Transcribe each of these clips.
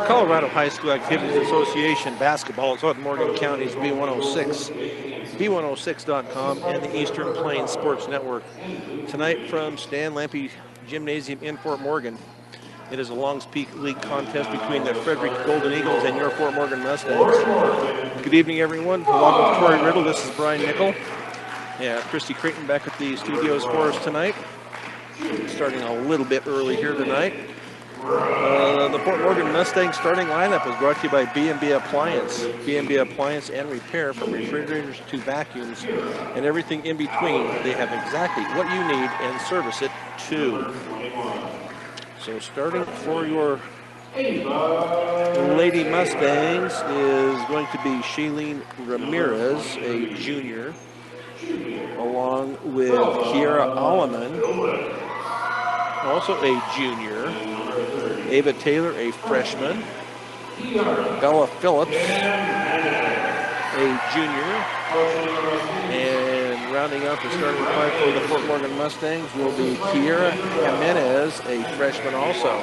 Colorado High School Activities Association basketball is on Morgan County's B106, B106.com, and the Eastern Plains Sports Network. Tonight from Stan Lampe Gymnasium in Fort Morgan, it is a Longs Peak League contest between the Frederick Golden Eagles and your Fort Morgan Mustangs. Good evening, everyone. Along with Tori Riddle, this is Brian Nickel. Yeah, Christy Creighton back at the studios for us tonight. Starting a little bit early here tonight. The Fort Morgan Mustang starting lineup is brought to you by B&B Appliance. B&B Appliance and Repair, from refrigerators to vacuums and everything in between. They have exactly what you need and service it too. So starting for your Lady Mustangs is going to be Shailene Ramirez, a junior, along with Kiera Alleman, also a junior. Ava Taylor, a freshman. Bella Phillips, a junior. And rounding out the starting five for the Fort Morgan Mustangs will be Kiera Jimenez, a freshman also.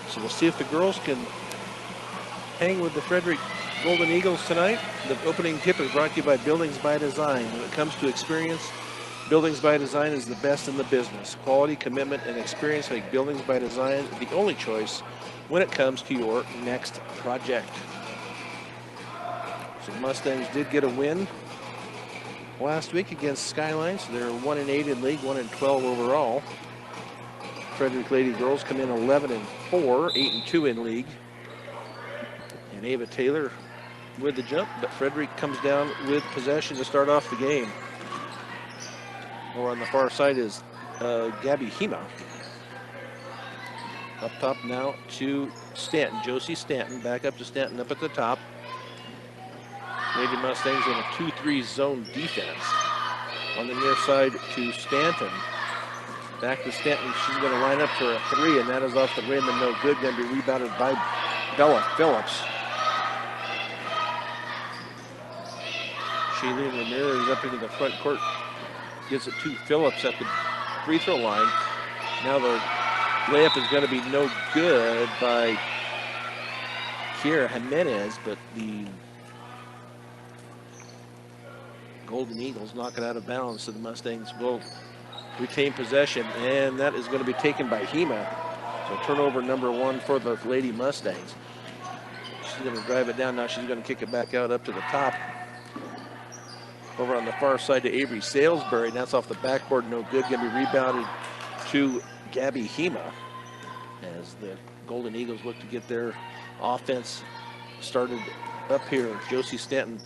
So we'll see if the girls can hang with the Frederick Golden Eagles tonight. The opening tip is brought to you by Buildings by Design. When it comes to experience, Buildings by Design is the best in the business. Quality, commitment, and experience make Buildings by Design the only choice when it comes to your next project. So the Mustangs did get a win last week against Skyline, so they're 1-8 in league, 1-12 overall. Frederick Lady Girls come in 11-4, 8-2 in league. And Ava Taylor with the jump, but Frederick comes down with possession to start off the game. Over on the far side is Gabby Hema. Up top now to Stanton. Josie Stanton back up to Stanton up at the top. Lady Mustangs in a 2-3 zone defense. On the near side to Stanton. Back to Stanton. She's going to line up for a three, and that is off the rim and no good. Going to be rebounded by Bella Phillips. Shailene Ramirez up into the front court. Gives it to Phillips at the free throw line. Now the layup is going to be no good by Kiera Jimenez, but the Golden Eagles knock it out of bounds, so the Mustangs will retain possession, and that is going to be taken by Hema. So turnover number one for the Lady Mustangs. She's going to drive it down. Now she's going to kick it back out up to the top. Over on the far side to Avery Salisbury. That's off the backboard, no good. Going to be rebounded to Gabby Hema as the Golden Eagles look to get their offense started up here. Josie Stanton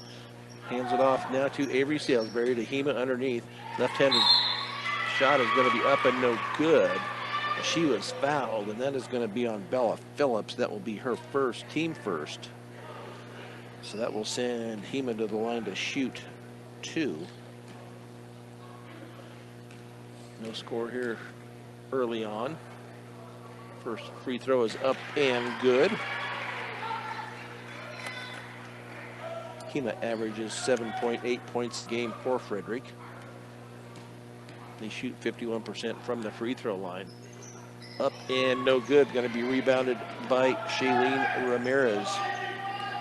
hands it off now to Avery Salisbury to Hema underneath. Left-handed shot is going to be up and no good. She was fouled, and that is going to be on Bella Phillips. That will be her first, team first. So that will send Hema to the line to shoot two. No score here early on. First free throw is up and good. Hema averages 7.8 points a game for Frederick. They shoot 51% from the free throw line. Up and no good. Going to be rebounded by Shailene Ramirez.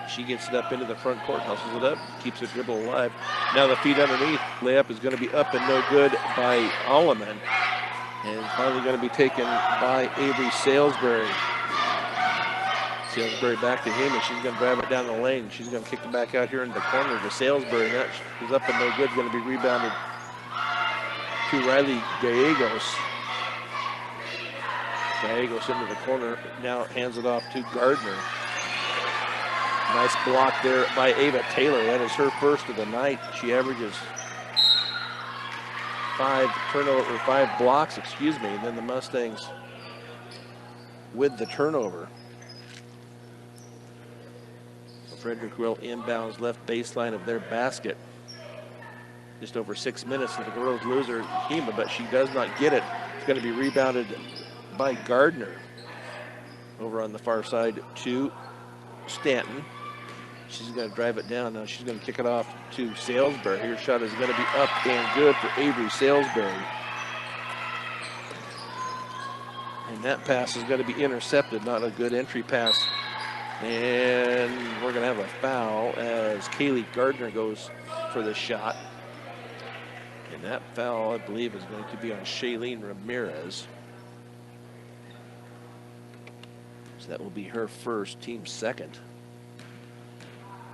She gets it up into the front court, hustles it up, keeps the dribble alive. Now the feed underneath. Layup is going to be up and no good by Alleman. And finally going to be taken by Avery Salisbury. Salisbury back to him, and she's going to drive it down the lane. She's going to kick it back out here in the corner to Salisbury. That is up and no good. Going to be rebounded to Riley Gallegos. Gallegos into the corner. Now hands it off to Gardner. Nice block there by Ava Taylor. That is her first of the night. She averages 5 blocks, and then the Mustangs with the turnover. So Frederick will inbounds left baseline of their basket. Just over 6 minutes and the girls lose her Hema, but she does not get it. It's going to be rebounded by Gardner. Over on the far side to Stanton. She's going to drive it down. Now she's going to kick it off to Salisbury. Her shot is going to be up and good for Avery Salisbury. And And that pass is going to be intercepted, not a good entry pass. And we're going to have a foul as Kaylee Gardner goes for the shot. And that foul, I believe, is going to be on Shailene Ramirez. So that will be her first, team second.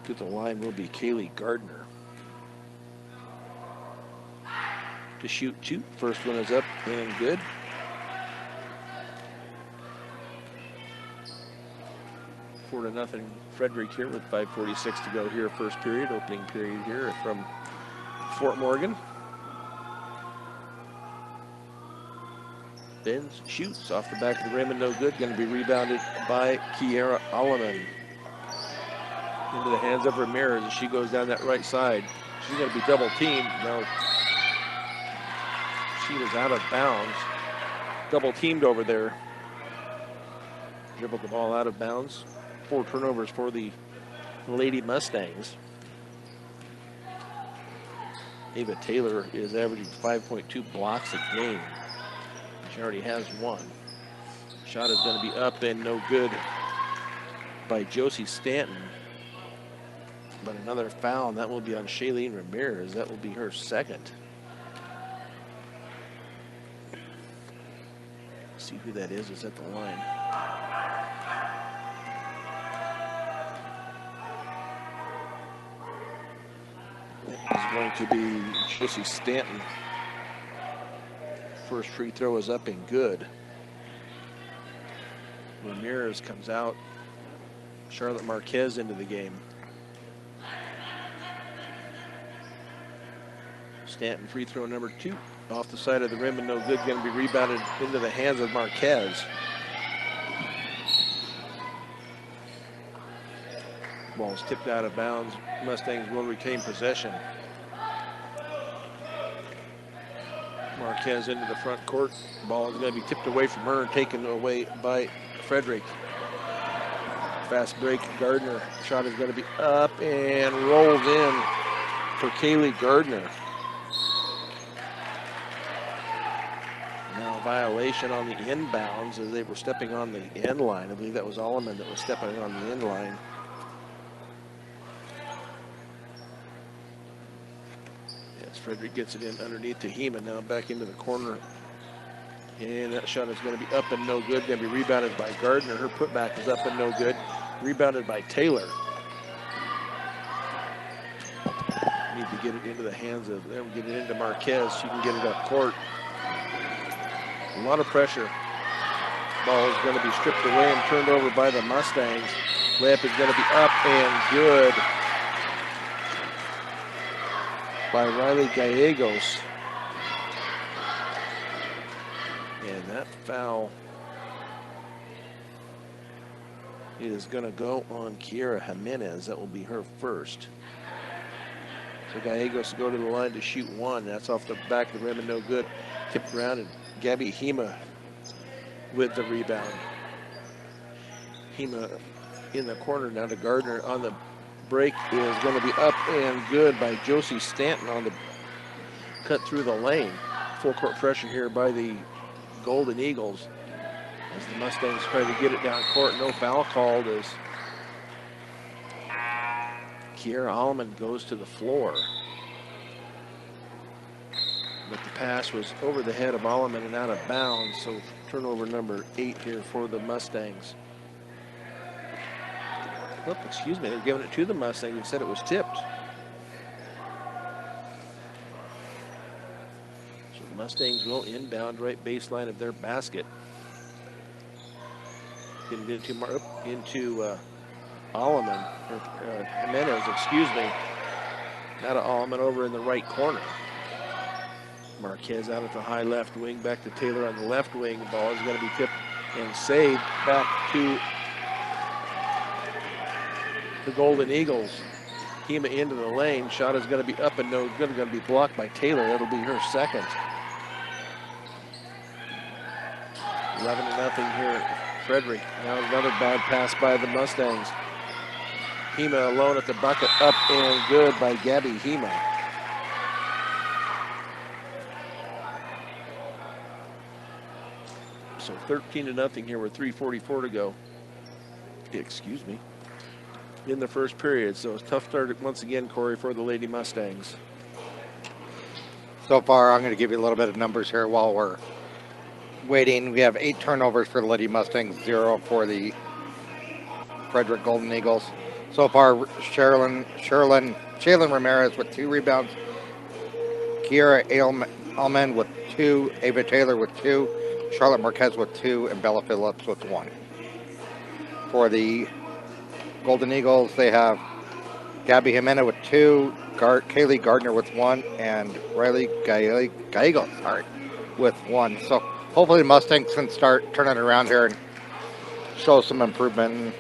To the line will be Kaylee Gardner. To shoot two. First one is up and good. Four to nothing Frederick here with 5:46 to go here, first period, opening period here from Fort Morgan. Bends, shoots off the back of the rim and no good. Going to be rebounded by Kiera Alleman. Into the hands of Ramirez as she goes down that right side. She's going to be double teamed. No, she was out of bounds. Double teamed over there. Dribbled the ball out of bounds. 4 turnovers for the Lady Mustangs. Ava Taylor is averaging 5.2 blocks a game. She already has one. Shot is going to be up and no good by Josie Stanton. But another foul, and that will be on Shailene Ramirez. That will be her second. Let's see who that is at the line. It's going to be Josie Stanton. First free throw is up and good. Ramirez comes out. Charlotte Marquez into the game. Stanton free throw number 2. Off the side of the rim and no good. Going to be rebounded into the hands of Marquez. Ball's tipped out of bounds. Mustangs will retain possession. Marquez into the front court. Ball is going to be tipped away from her and taken away by Frederick. Fast break, Gardner. Shot is going to be up and rolled in for Kaylee Gardner. Now a violation on the inbounds as they were stepping on the end line. I believe that was Alleman that was stepping on the end line. Frederick gets it in underneath to Hema, now back into the corner. And that shot is going to be up and no good. Going to be rebounded by Gardner. Her putback is up and no good. Rebounded by Taylor. Need to get it into the hands of them. Get it into Marquez. She can get it up court. A lot of pressure. Ball is going to be stripped away and turned over by the Mustangs. Layup is going to be up and good by Riley Gallegos. And that foul is going to go on Kiera Jimenez. That will be her first. So Gallegos will go to the line to shoot one. That's off the back of the rim and no good. Tipped around and Gabby Hema with the rebound. Hema in the corner now to Gardner on the break is going to be up and good by Josie Stanton on the cut through the lane. Full court pressure here by the Golden Eagles as the Mustangs try to get it down court. No foul called as Kiera Alleman goes to the floor. But the pass was over the head of Alleman and out of bounds, so turnover number 8 here for the Mustangs. Oh, excuse me, they're giving it to the Mustangs and said it was tipped. So the Mustangs will inbound right baseline of their basket. Getting into Alleman, or Jimenez, excuse me. Now to Alleman over in the right corner. Marquez out at the high left wing, back to Taylor on the left wing. The ball is going to be tipped and saved back to the Golden Eagles. Hema into the lane. Shot is going to be up and no good. Going to be blocked by Taylor. That'll be her second. 11-0 here. Frederick. Now another bad pass by the Mustangs. Hema alone at the bucket. Up and good by Gabby Hema. So 13-0 here with 3:44 to go. Excuse me. In the first period. So it's a tough start once again, Corey, for the Lady Mustangs. So far, I'm going to give you a little bit of numbers here while we're waiting. We have 8 turnovers for the Lady Mustangs, 0 for the Frederick Golden Eagles. So far, Shaylin Ramirez with 2 rebounds, Kiera Allman with 2, Ava Taylor with 2, Charlotte Marquez with 2, and Bella Phillips with 1. For the Golden Eagles, they have Gabby Jimena with 2, Kaylee Gardner with 1, and Riley Gallegos with 1. So hopefully the Mustangs can start turning around here and show some improvement and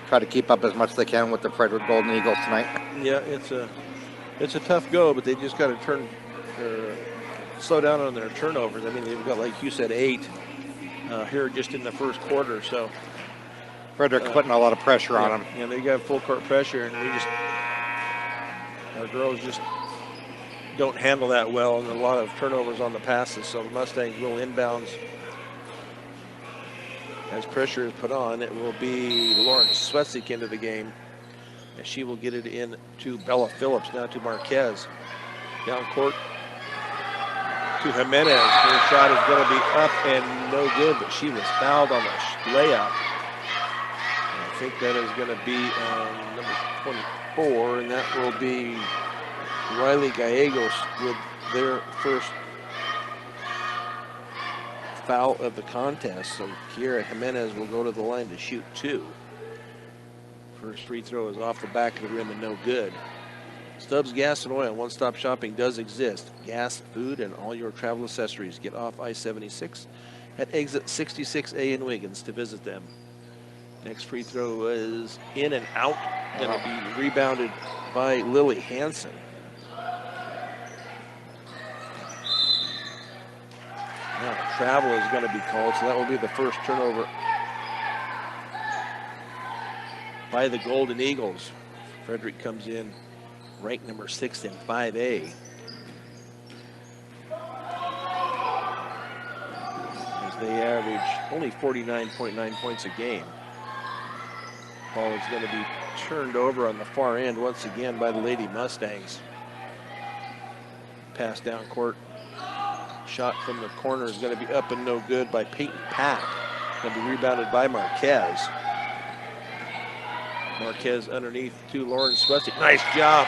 try to keep up as much as they can with the Frederick Golden Eagles tonight. Yeah, it's a tough go, but they just got to slow down on their turnovers. I mean, they've got, like you said, 8 here just in the first quarter. So Frederick's putting a lot of pressure on them. Yeah, they got full court pressure, and our girls just don't handle that well, and a lot of turnovers on the passes. So the Mustangs will inbounds. As pressure is put on, it will be Lauren Swetzik into the game. And she will get it in to Bella Phillips, now to Marquez. Down court to Jimenez. Her shot is going to be up and no good, but she was fouled on the layup. And I think that is going to be number 24, and that will be Riley Gallegos with their first foul of the contest. So Kiera Jimenez will go to the line to shoot 2. First free throw is off the back of the rim and no good. Stubbs Gas and Oil one-stop shopping does exist. Gas, food, and all your travel accessories. Get off I-76 at exit 66A in Wiggins to visit them. Next free throw is in and out. Going to be rebounded by Lily Hansen. Now travel is going to be called, so that will be the first turnover by the Golden Eagles. Frederick comes in ranked number 6 in 5A. As they average only 49.9 points a game. Ball is going to be turned over on the far end once again by the Lady Mustangs. Pass down court. Shot from the corner is going to be up and no good by Peyton Pack. Going to be rebounded by Marquez. Marquez underneath to Lauren Swetzik. Nice job.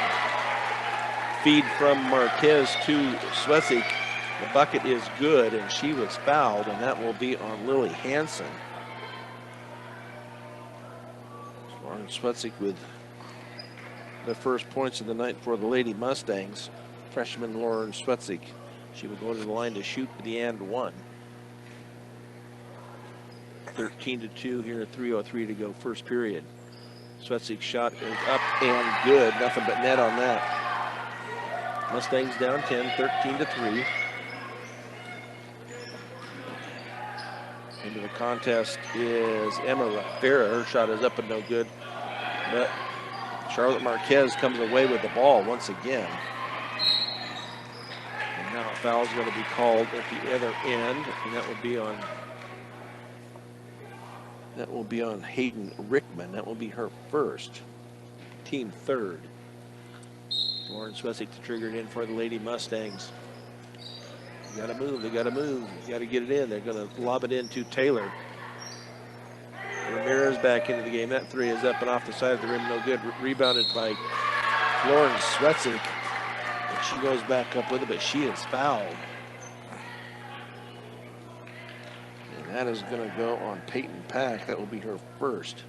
Feed from Marquez to Swetzik. The bucket is good, and she was fouled, and that will be on Lily Hansen. Lauren Swetzik with the first points of the night for the Lady Mustangs. Freshman Lauren Swetzik. She will go to the line to shoot the and 1. 13-2 here, 3:03 to go, first period. Swetzik's shot is up and good. Nothing but net on that. Mustangs down 10, 13-3. Into the contest is Emma Rivera. Her shot is up and no good. But Charlotte Marquez comes away with the ball once again. And now a foul is going to be called at the other end, and that will be on Hayden Rickman. That will be her first, team third. Lauren Swetzik to trigger it in for the Lady Mustangs. They got to move. They got to move. You got to get it in. They're going to lob it into Taylor. Ramirez back into the game. That 3 is up and off the side of the rim. No good. Rebounded by Lauren Swetzik. And she goes back up with it, but she is fouled. And that is going to go on Peyton Pack. That will be her first.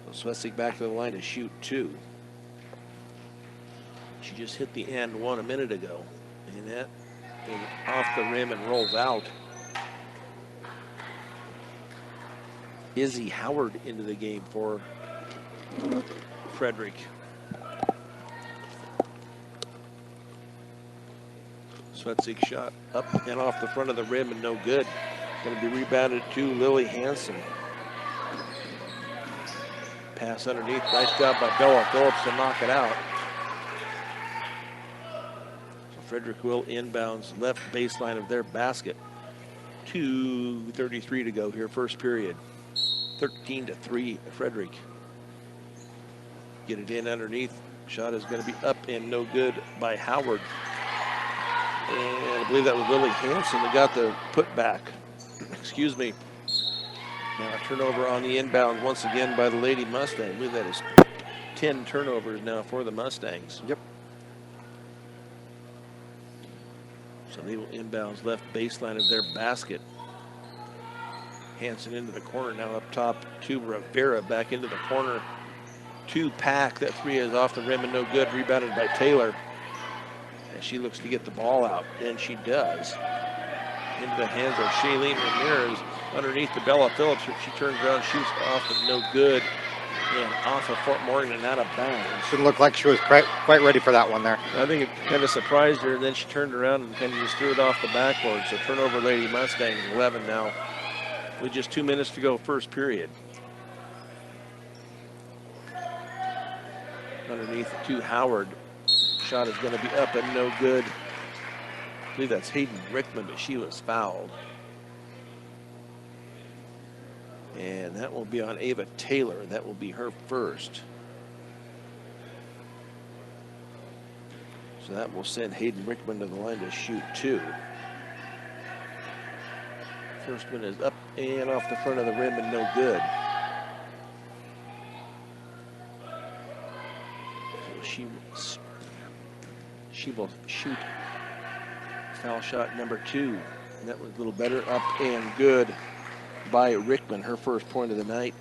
So Swetzik back to the line to shoot 2. She just hit the and 1 a minute ago. And that is off the rim and rolls out. Izzy Howard into the game for Frederick. Swetzik shot up and off the front of the rim and no good. Going to be rebounded to Lily Hansen. Pass underneath. Nice job by Bella Phillips to knock it out. So Frederick will inbounds left baseline of their basket 2:33 to go here, first period. 13-3, Frederick. Get it in underneath. Shot is going to be up and no good by Howard. And I believe that was Lily Hanson that got the putback. Excuse me. Now a turnover on the inbound once again by the Lady Mustang. I believe that is 10 turnovers now for the Mustangs. Yep. So they will inbounds left baseline of their basket. Hanson into the corner now up top to Rivera, back into the corner to Pack. That three is off the rim and no good. Rebounded by Taylor. And she looks to get the ball out, and she does. Into the hands of Shailene Ramirez underneath the Bella Phillips. She turns around, shoots off and no good. And off of Fort Morgan and out of bounds. Didn't look like she was quite ready for that one there. I think it kind of surprised her, and then she turned around and kind of just threw it off the backboard. So turnover, Lady Mustangs 11 now. With just 2 minutes to go, first period. Underneath to Howard. Shot is going to be up and no good. I believe that's Hayden Rickman, but she was fouled. And that will be on Ava Taylor. That will be her first. So that will send Hayden Rickman to the line to shoot two. First one is up and off the front of the rim and no good. So she will shoot foul shot number two. And that was a little better, up and good by Rickman, her first point of the night,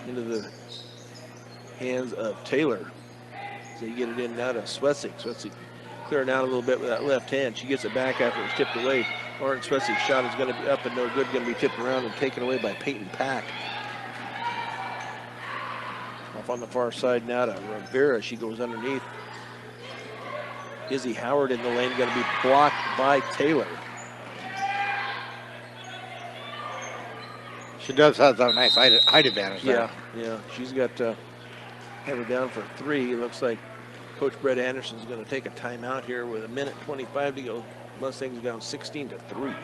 into the hands of Taylor. So you get it in now to Swetsik. Swetsik clearing out a little bit with that left hand. She gets it back after it's tipped away. Lauren Swetsik's shot is going to be up and no good, going to be tipped around and taken away by Peyton Pack. Off on the far side now to Rivera. She goes underneath. Izzy Howard in the lane, going to be blocked by Taylor. She does have that nice height advantage there. Yeah. She's got have her down for three. It looks like Coach Brett Anderson's going to take a timeout here with 1:25 to go. Mustangs down 16-3.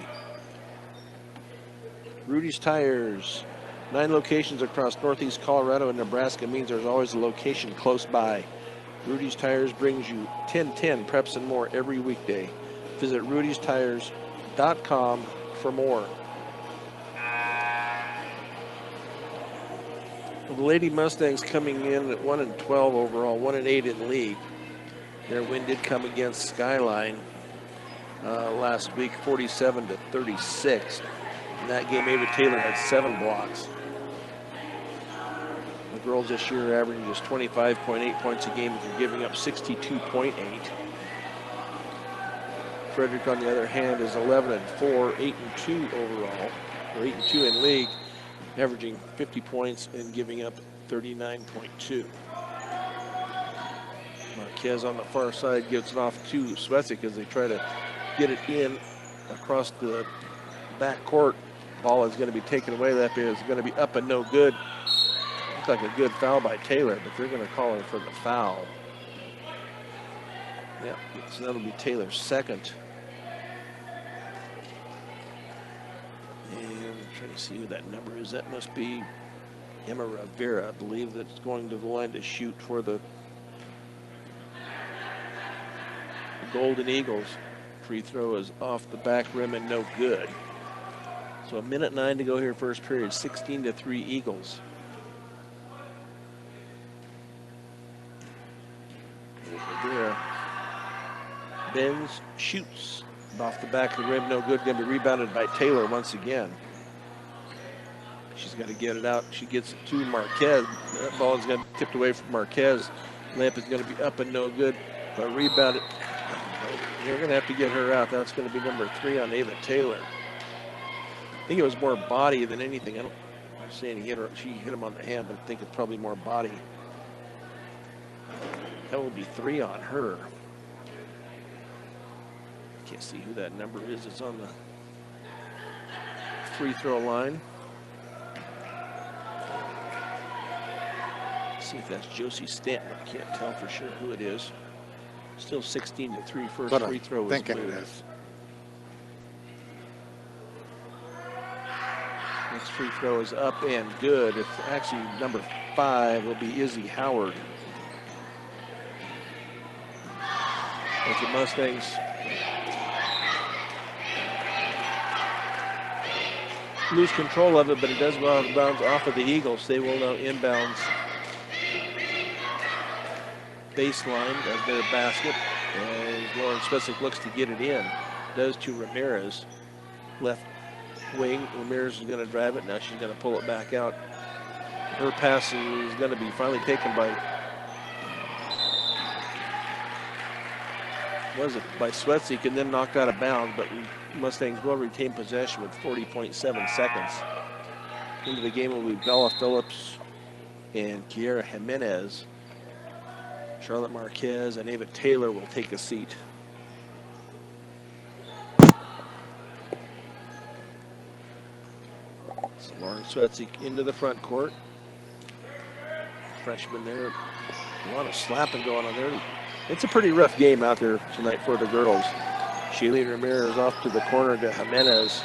Rudy's Tires. 9 locations across northeast Colorado and Nebraska means there's always a location close by. Rudy's Tires brings you 10-10 preps and more every weekday. Visit rudystires.com for more. The Lady Mustangs coming in at 1-12 overall, 1-8 in league. Their win did come against Skyline last week, 47-36. In that game, Ava Taylor had 7 blocks. The girls this year are averaging just 25.8 points a game, and they're giving up 62.8. Frederick, on the other hand, is 11-4, 8-2 overall, or 8-2 in league, averaging 50 points and giving up 39.2. Marquez on the far side gives it off to Swetsik as they try to get it in across the back court. Ball is going to be taken away. That is going to be up and no good. Looks like a good foul by Taylor, but they're going to call her for the foul. Yeah, so that'll be Taylor's second. And I'm trying to see who that number is. That must be Emma Rivera, I believe, that's going to the line to shoot for the Golden Eagles. Free throw is off the back rim and no good. So 1:09 to go here, first period, 16-3 Eagles. Rivera bends, shoots off the back of the rim, no good. Going to be rebounded by Taylor once again. She's got to get it out. She gets it to Marquez. That ball is going to be tipped away from Marquez. Lamp is going to be up and no good, but rebounded. You're going to have to get her out. That's going to be number 3 on Ava Taylor. I think it was more body than anything. I'm saying she hit him on the hand, but I think it's probably more body. That will be 3 on her. Can't see who that number is. It's on the free throw line. See if that's Josie Stanton. I can't tell for sure who it is. Still 16-3. First free throw is thinking good. it is. free throw is up and good. It's actually number 5 will be Izzy Howard. As the Mustangs lose control of it, but it does go out of bounds off of the Eagles. They will now inbounds baseline of their basket. As Lauren Spesic looks to get it in. Does to Ramirez. Left wing. Ramirez is going to drive it. Now she's going to pull it back out. Her pass is going to be finally taken by Swetzik and then knocked out of bounds, but Mustangs will retain possession with 40.7 seconds. Into the game will be Bella Phillips and Kiera Jimenez. Charlotte Marquez and Ava Taylor will take a seat. So Lauren Swetzik into the front court. Freshman there. A lot of slapping going on there. It's a pretty rough game out there tonight for the girls. Shailene Ramirez off to the corner to Jimenez.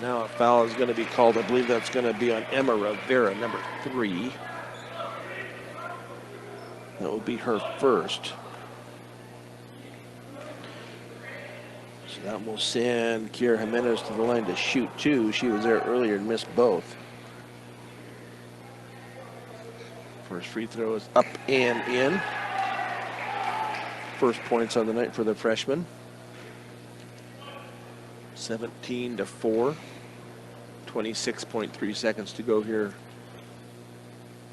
Now a foul is going to be called. I believe that's going to be on Emma Rivera, number 3. That will be her first. So that will send Kiera Jimenez to the line to shoot 2. She was there earlier and missed both. First free throw is up and in. First points on the night for the freshman. 17-4. 26.3 seconds to go here.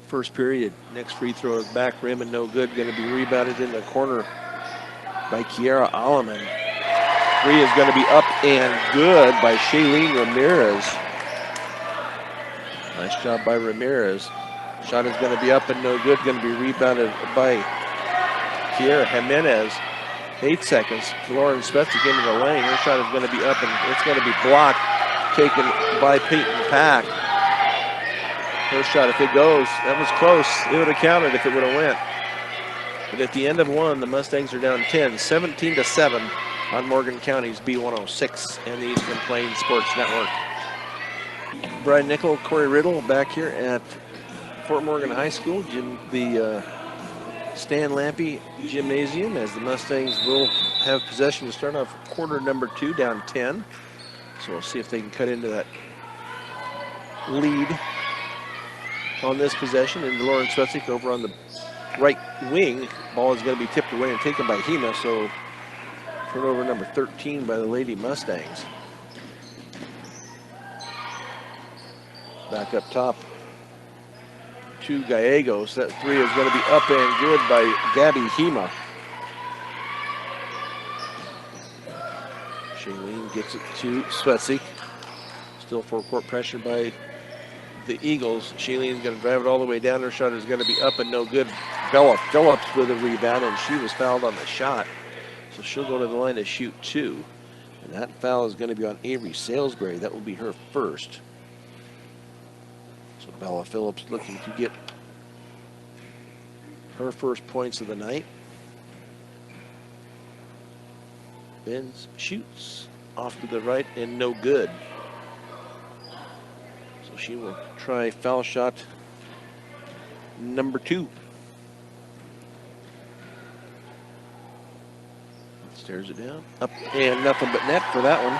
First period. Next free throw is back rim and no good. Going to be rebounded in the corner by Kiara Alleman. 3 is going to be up and good by Shailene Ramirez. Nice job by Ramirez. Shot is going to be up and no good. Going to be rebounded by Kiera Jimenez. 8 seconds. Lauren Spetzik into the lane. Her shot is going to be up and it's going to be blocked. Taken by Peyton Pack. Her shot, if it goes, that was close. It would have counted if it would have went. But at the end of 1, the Mustangs are down 10, 17-7 on Morgan County's B106 and the Eastern Plains Sports Network. Brian Nickel, Corey Riddle back here at Fort Morgan High School, the Stan Lampe Gymnasium, as the Mustangs will have possession to start off quarter number 2, down 10. So we'll see if they can cut into that lead on this possession. And Lauren Swetzik over on the right wing. Ball is going to be tipped away and taken by Hema. So turnover number 13 by the Lady Mustangs. Back up top to Gallegos. That 3 is going to be up and good by Gabby Hema. Shailene gets it to Swetzik. Still full court pressure by the Eagles. Shailene's going to drive it all the way down. Her shot is going to be up and no good. Bella Phillips with a rebound, and she was fouled on the shot. So she'll go to the line to shoot 2. And that foul is going to be on Avery Salisbury. That will be her first. So Bella Phillips looking to get her first points of the night. Bends, shoots off to the right and no good. So she will try foul shot number 2. Stares it down. Up and nothing but net for that one.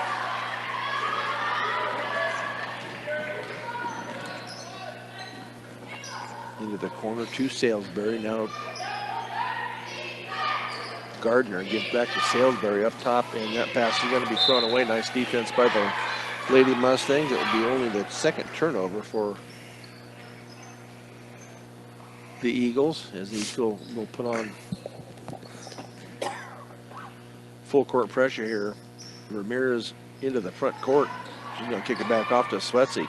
Into the corner to Salisbury. Now Gardner gives back to Salisbury up top, and that pass is going to be thrown away. Nice defense by the Lady Mustangs. It will be only the second turnover for the Eagles, as they still will put on full court pressure here. Ramirez into the front court. She's going to kick it back off to Swetzik.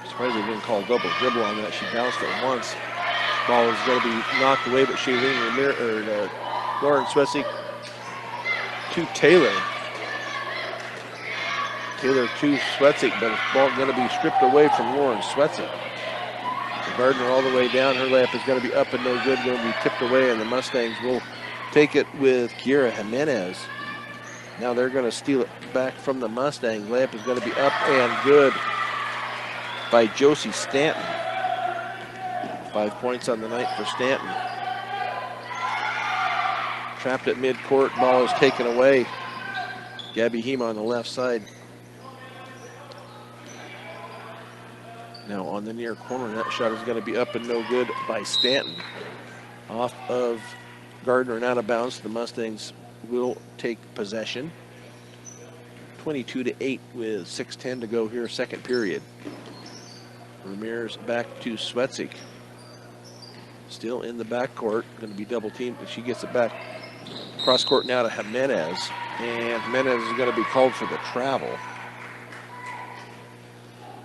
Surprised they didn't call double dribble on that. She bounced it once. Ball is going to be knocked away, but Lauren Swetzik to Taylor. Taylor to Swetzik, but the ball is going to be stripped away from Lauren Swetzik. So Gardner all the way down. Her layup is going to be up and no good. Going to be tipped away, and the Mustangs will take it with Kiera Jimenez. Now they're going to steal it back from the Mustangs. Layup is going to be up and good by Josie Stanton. 5 points on the night for Stanton. Trapped at midcourt, ball is taken away. Gabby Hema on the left side. Now on the near corner, that shot is going to be up and no good by Stanton. Off of Gardner and out of bounds. The Mustangs will take possession. 22-8 with 6:10 to go here, second period. Ramirez back to Swetzig. Still in the backcourt, going to be double teamed, but she gets it back cross court now to Jimenez. And Jimenez is going to be called for the travel.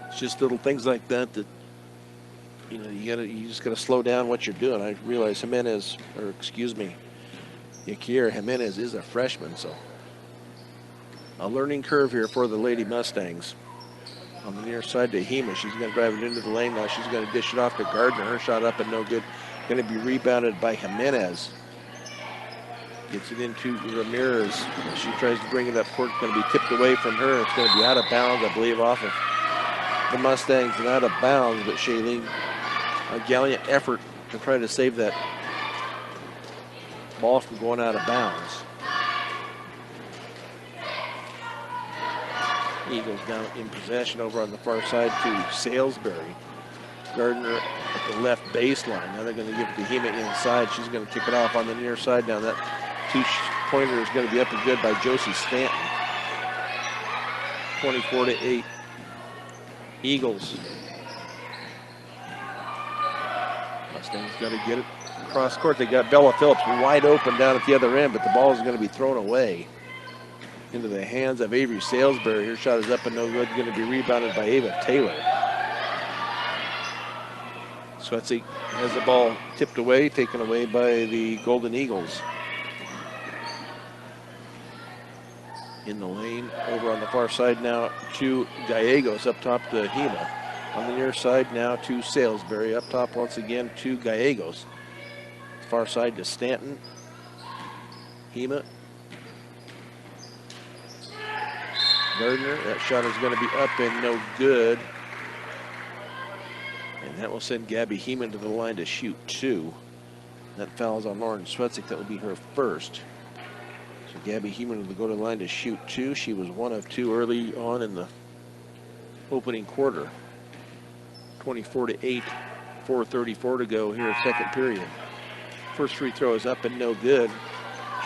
It's just little things like that that, you know, you just got to slow down what you're doing. I realize Yakir Jimenez is a freshman, so a learning curve here for the Lady Mustangs. On the near side to Hema, she's going to drive it into the lane now. She's going to dish it off to Gardner. Her shot up and no good. Going to be rebounded by Jimenez. Gets it into Ramirez. She tries to bring it up court. It's going to be tipped away from her. It's going to be out of bounds, I believe, off of the Mustangs and out of bounds. But Shailene, a gallant effort to try to save that ball from going out of bounds. Eagles now in possession over on the far side to Salisbury. Gardner at the left baseline. Now they're going to give it to Hema inside. She's going to kick it off on the near side. Now that two-pointer is going to be up and good by Josie Stanton. 24-8. Eagles. Mustangs got to get it across court. They got Bella Phillips wide open down at the other end, but the ball is going to be thrown away into the hands of Avery Salisbury. Her shot is up and no good. Going to be rebounded by Ava Taylor. Swetzig has the ball tipped away, taken away by the Golden Eagles. In the lane, over on the far side now to Gallegos, up top to Hema. On the near side now to Salisbury, up top once again to Gallegos. Far side to Stanton. Hema. Gardner, that shot is going to be up and no good. And that will send Gabby Heeman to the line to shoot two. That fouls on Lauren Swetzig. That will be her first. So Gabby Heeman will go to the line to shoot two. She was 1 of 2 early on in the opening quarter. 24-8, 4:34 to go here, second period. First free throw is up and no good.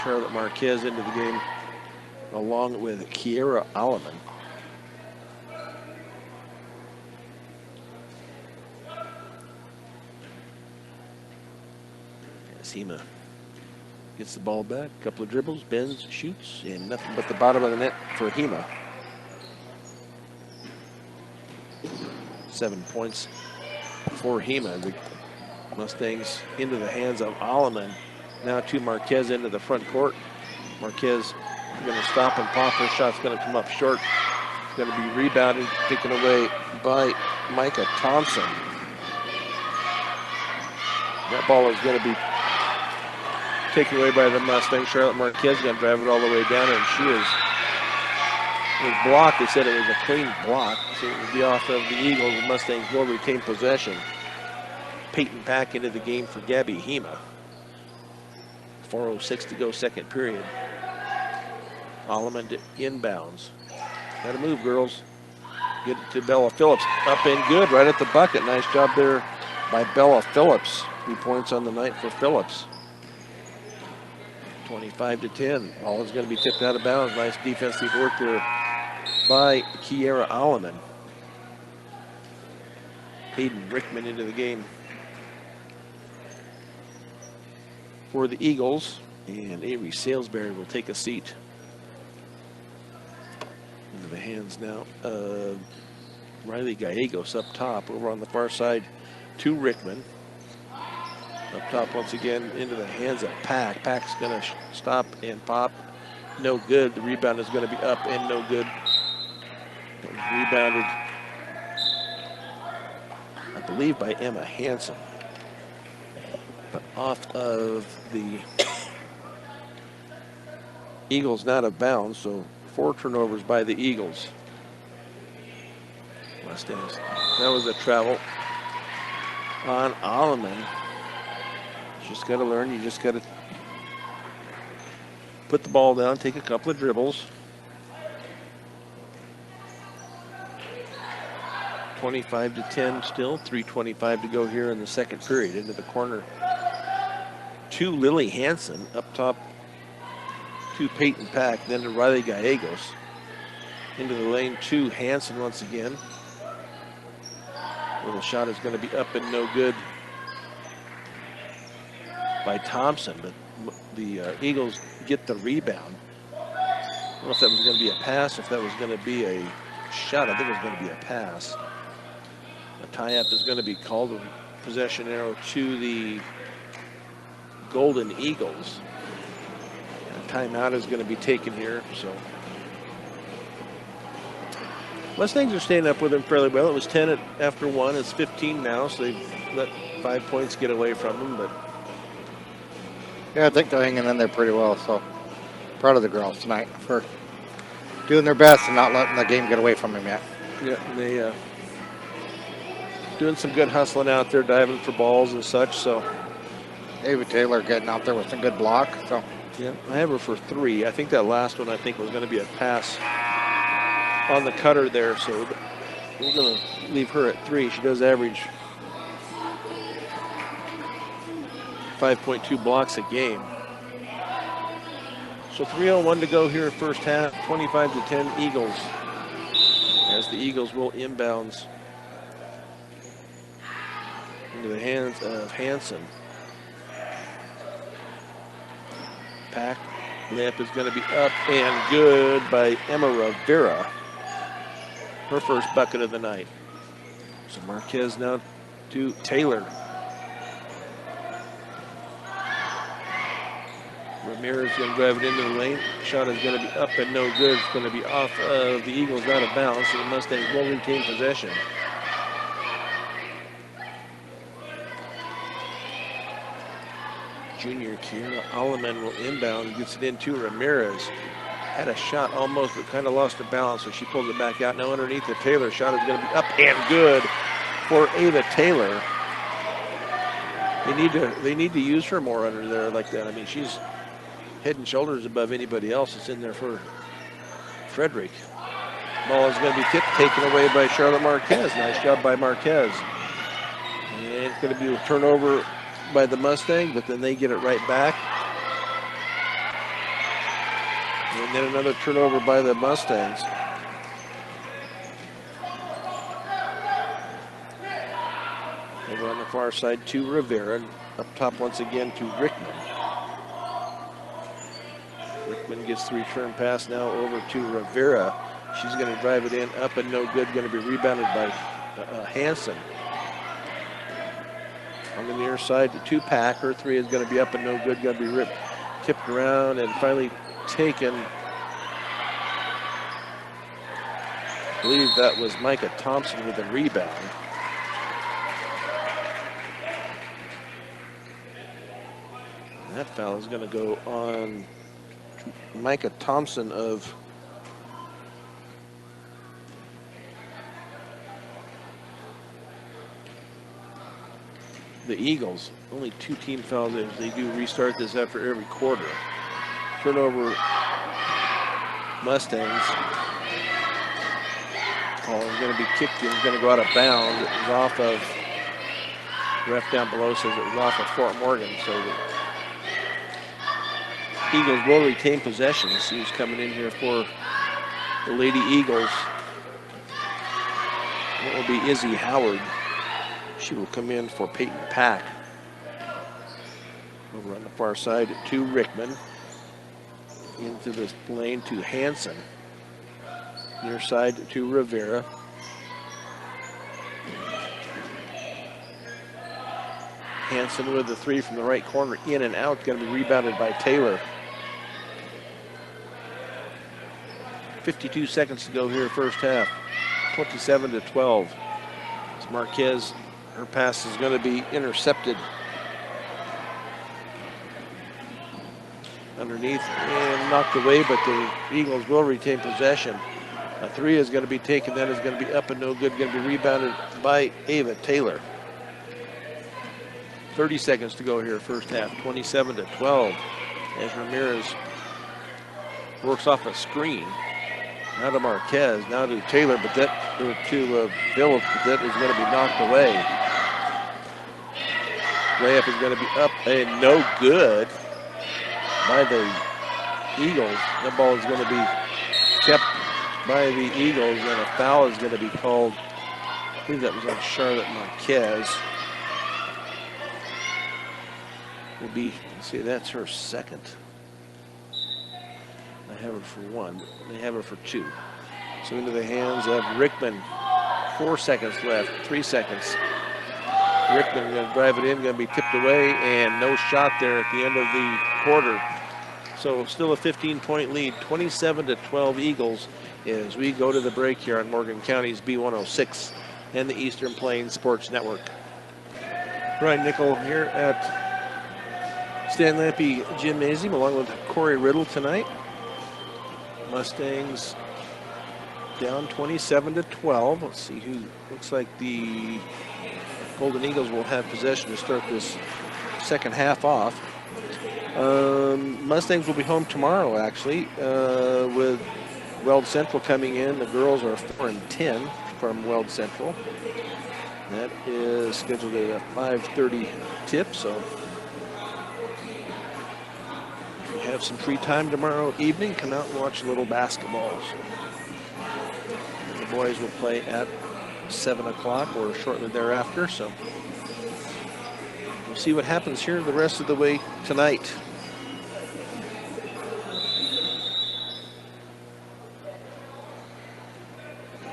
Charlotte Marquez into the game along with Kiera Alleman. Hema gets the ball back, a couple of dribbles, bends, shoots, and nothing but the bottom of the net for Hema. 7 points for Hema. The Mustangs into the hands of Alleman. Now to Marquez into the front court. Marquez going to stop and pop. Her shot's going to come up short. It's going to be rebounded, taken away by Micah Thompson. That ball is going to be taken away by the Mustangs. Charlotte Marquez is going to drive it all the way down, and she is blocked. They said it was a clean block, so it would be off of the Eagles. The Mustangs will retain possession. Peyton Pack into the game for Gabby Hema. 4:06 to go, second period. Alleman to inbounds. Got to move, girls. Get it to Bella Phillips. Up and good, right at the bucket. Nice job there by Bella Phillips. 3 points on the night for Phillips. 25-10. Ball is going to be tipped out of bounds. Nice defensive work there by Kiera Alleman. Hayden Rickman into the game for the Eagles. And Avery Salisbury will take a seat. Into the hands now of Riley Gallegos up top. Over on the far side to Rickman. Up top once again into the hands of Pack. Pack's going to stop and pop. No good. The rebound is going to be up and no good. Rebounded, I believe, by Emma Hansen. But off of the Eagles not out of bounds, so 4 turnovers by the Eagles. Mustangs. That was a travel on Alleman. Just got to learn. You just got to put the ball down, take a couple of dribbles. 25-10 still. 3:25 to go here in the second period. Into the corner to Lily Hansen. Up top to Peyton Pack. Then to Riley Gallegos. Into the lane to Hansen once again. Little shot is going to be up and no good by Thompson, but the Eagles get the rebound. I don't know if that was going to be a pass, if that was going to be a shot. I think it was going to be a pass. A tie-up is going to be called. A possession arrow to the Golden Eagles. And a timeout is going to be taken here. So Mustangs are staying up with them fairly well. It was 10 after 1. It's 15 now, so they've let 5 points get away from them. But yeah, I think they're hanging in there pretty well. So proud of the girls tonight for doing their best and not letting the game get away from them yet. yeah, they doing some good hustling out there, diving for balls and such. So Ava Taylor getting out there with some good block. So yeah, I have her for 3. I think that last one was going to be a pass on the cutter there, so we're going to leave her at 3. She does average 5.2 blocks a game. So 3:01 to go here first half. 25-10 Eagles, as the Eagles will inbounds into the hands of Hansen. Pack layup is going to be up and good by Emma Rivera. Her first bucket of the night. So Marquez now to Taylor. Ramirez going to drive it into the lane. Shot is going to be up and no good. It's going to be off of the Eagles, out of bounds. So the Mustangs will retain possession. Junior Kiera Alleman will inbound. Gets it into Ramirez. Had a shot almost, but kind of lost her balance, so she pulls it back out. Now underneath the Taylor shot is going to be up and good for Ava Taylor. They need to use her more under there like that. I mean, she's head and shoulders above anybody else that's in there for Frederick. Ball is going to be tipped, taken away by Charlotte Marquez. Nice job by Marquez. And it's going to be a turnover by the Mustang, but then they get it right back. And then another turnover by the Mustangs. Over on the far side to Rivera. Up top once again to Rickman. Rickman gets the return pass now over to Rivera. She's going to drive it in, up and no good. Going to be rebounded by Hansen. On the near side to Pack. Her 3 is going to be up and no good. Going to be tipped around and finally taken. I believe that was Micah Thompson with a rebound. And that foul is going to go on Micah Thompson of the Eagles. Only 2 team fouls. They do restart this after every quarter. Turnover Mustangs. Ball is going to be kicked in. It's going to go out of bounds. It was off of, ref down below says it was off of Fort Morgan. So the Eagles will retain possession. See who's coming in here for the Lady Eagles. It will be Izzy Howard. She will come in for Peyton Pack. Over on the far side to Rickman. Into the lane to Hansen. Near side to Rivera. Hansen with the 3 from the right corner, in and out. Going to be rebounded by Taylor. 52 seconds to go here first half. 27-12. It's Marquez. Her pass is going to be intercepted underneath and knocked away, but the Eagles will retain possession. A three is going to be taken, that is going to be up and no good, going to be rebounded by Ava Taylor. 30 seconds to go here, first half, 27-12. As Ramirez works off a screen. Now to Marquez, now to Taylor, but that to Phillips, but that is going to be knocked away. Layup is going to be up and no good by the Eagles. That ball is going to be kept by the Eagles, and a foul is going to be called. I believe that was on Charlotte Marquez. Will be, see, that's her second. I have her for one. They have her for two. So into the hands of Rickman. 4 seconds left. 3 seconds. Rickman going to drive it in, going to be tipped away, and no shot there at the end of the quarter. So still a 15-point lead, 27-12 Eagles, as we go to the break here on Morgan County's B106 and the Eastern Plains Sports Network. Brian Nickel here at Stan Lampe Gymnasium along with Corey Riddle tonight. Mustangs down 27-12. Let's see who, looks like the Golden Eagles will have possession to start this second half off. Mustangs will be home tomorrow, actually, with Weld Central coming in. The girls are 4-10 from Weld Central. That is scheduled at a 5:30 tip, so if you have some free time tomorrow evening, come out and watch a little basketball. So the boys will play at 7 o'clock or shortly thereafter, so we'll see what happens here the rest of the way tonight.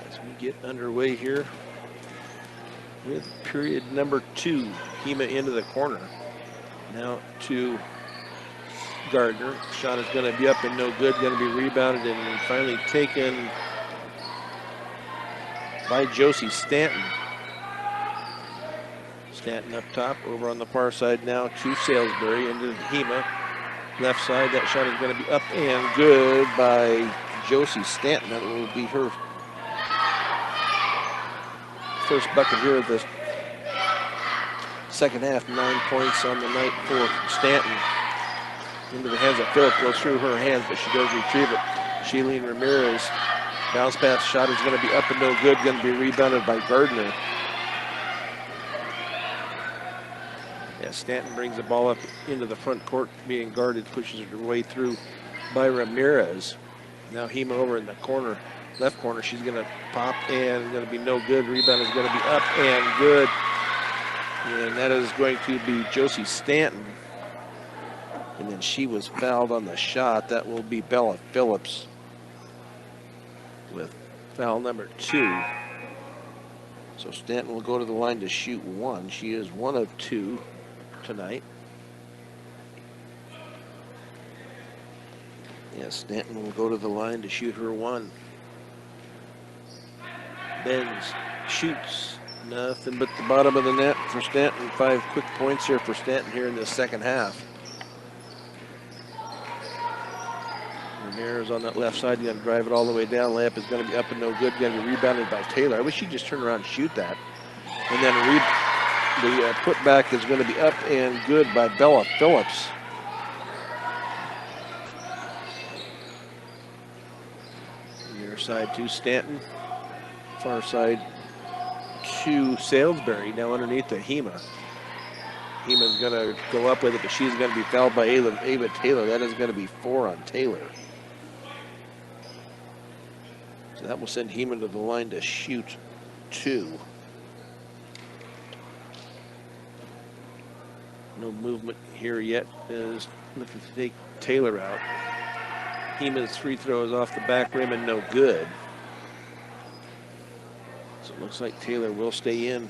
As we get underway here with period number 2, Hema into the corner. Now to Gardner. Shot is going to be up and no good, going to be rebounded and finally taken by Josie Stanton. Stanton up top, over on the far side now to Salisbury into Hema. Left side, that shot is going to be up and good by Josie Stanton. That will be her first bucket here of the second half. 9 points on the night for Stanton. Into the hands of Phillips, goes through her hands, but she does retrieve it. Shailene Ramirez, bounce pass shot is going to be up and no good, going to be rebounded by Gardner. Yeah, Stanton brings the ball up into the front court, being guarded, pushes her way through by Ramirez. Now Hema over in the corner, left corner, she's going to pop and going to be no good. Rebound is going to be up and good. And that is going to be Josie Stanton. And then she was fouled on the shot. That will be Bella Phillips with foul number 2. So Stanton will go to the line to shoot 1. She is 1 of 2 tonight. Yeah, Stanton will go to the line to shoot her 1. Benz shoots nothing but the bottom of the net for Stanton. 5 quick points here for Stanton here in the second half. Ramirez on that left side, going to drive it all the way down. Layup is going to be up and no good, going to be rebounded by Taylor. I wish she'd just turn around and shoot that. And then the putback is going to be up and good by Bella Phillips. Near side to Stanton. Far side to Salisbury. Now underneath the Hema. Hema's going to go up with it, but she's going to be fouled by Ava Taylor. That is going to be 4 on Taylor. So that will send Hema to the line to shoot 2. No movement here yet. Is looking to take Taylor out. Hema's free throw is off the back rim and no good. So it looks like Taylor will stay in.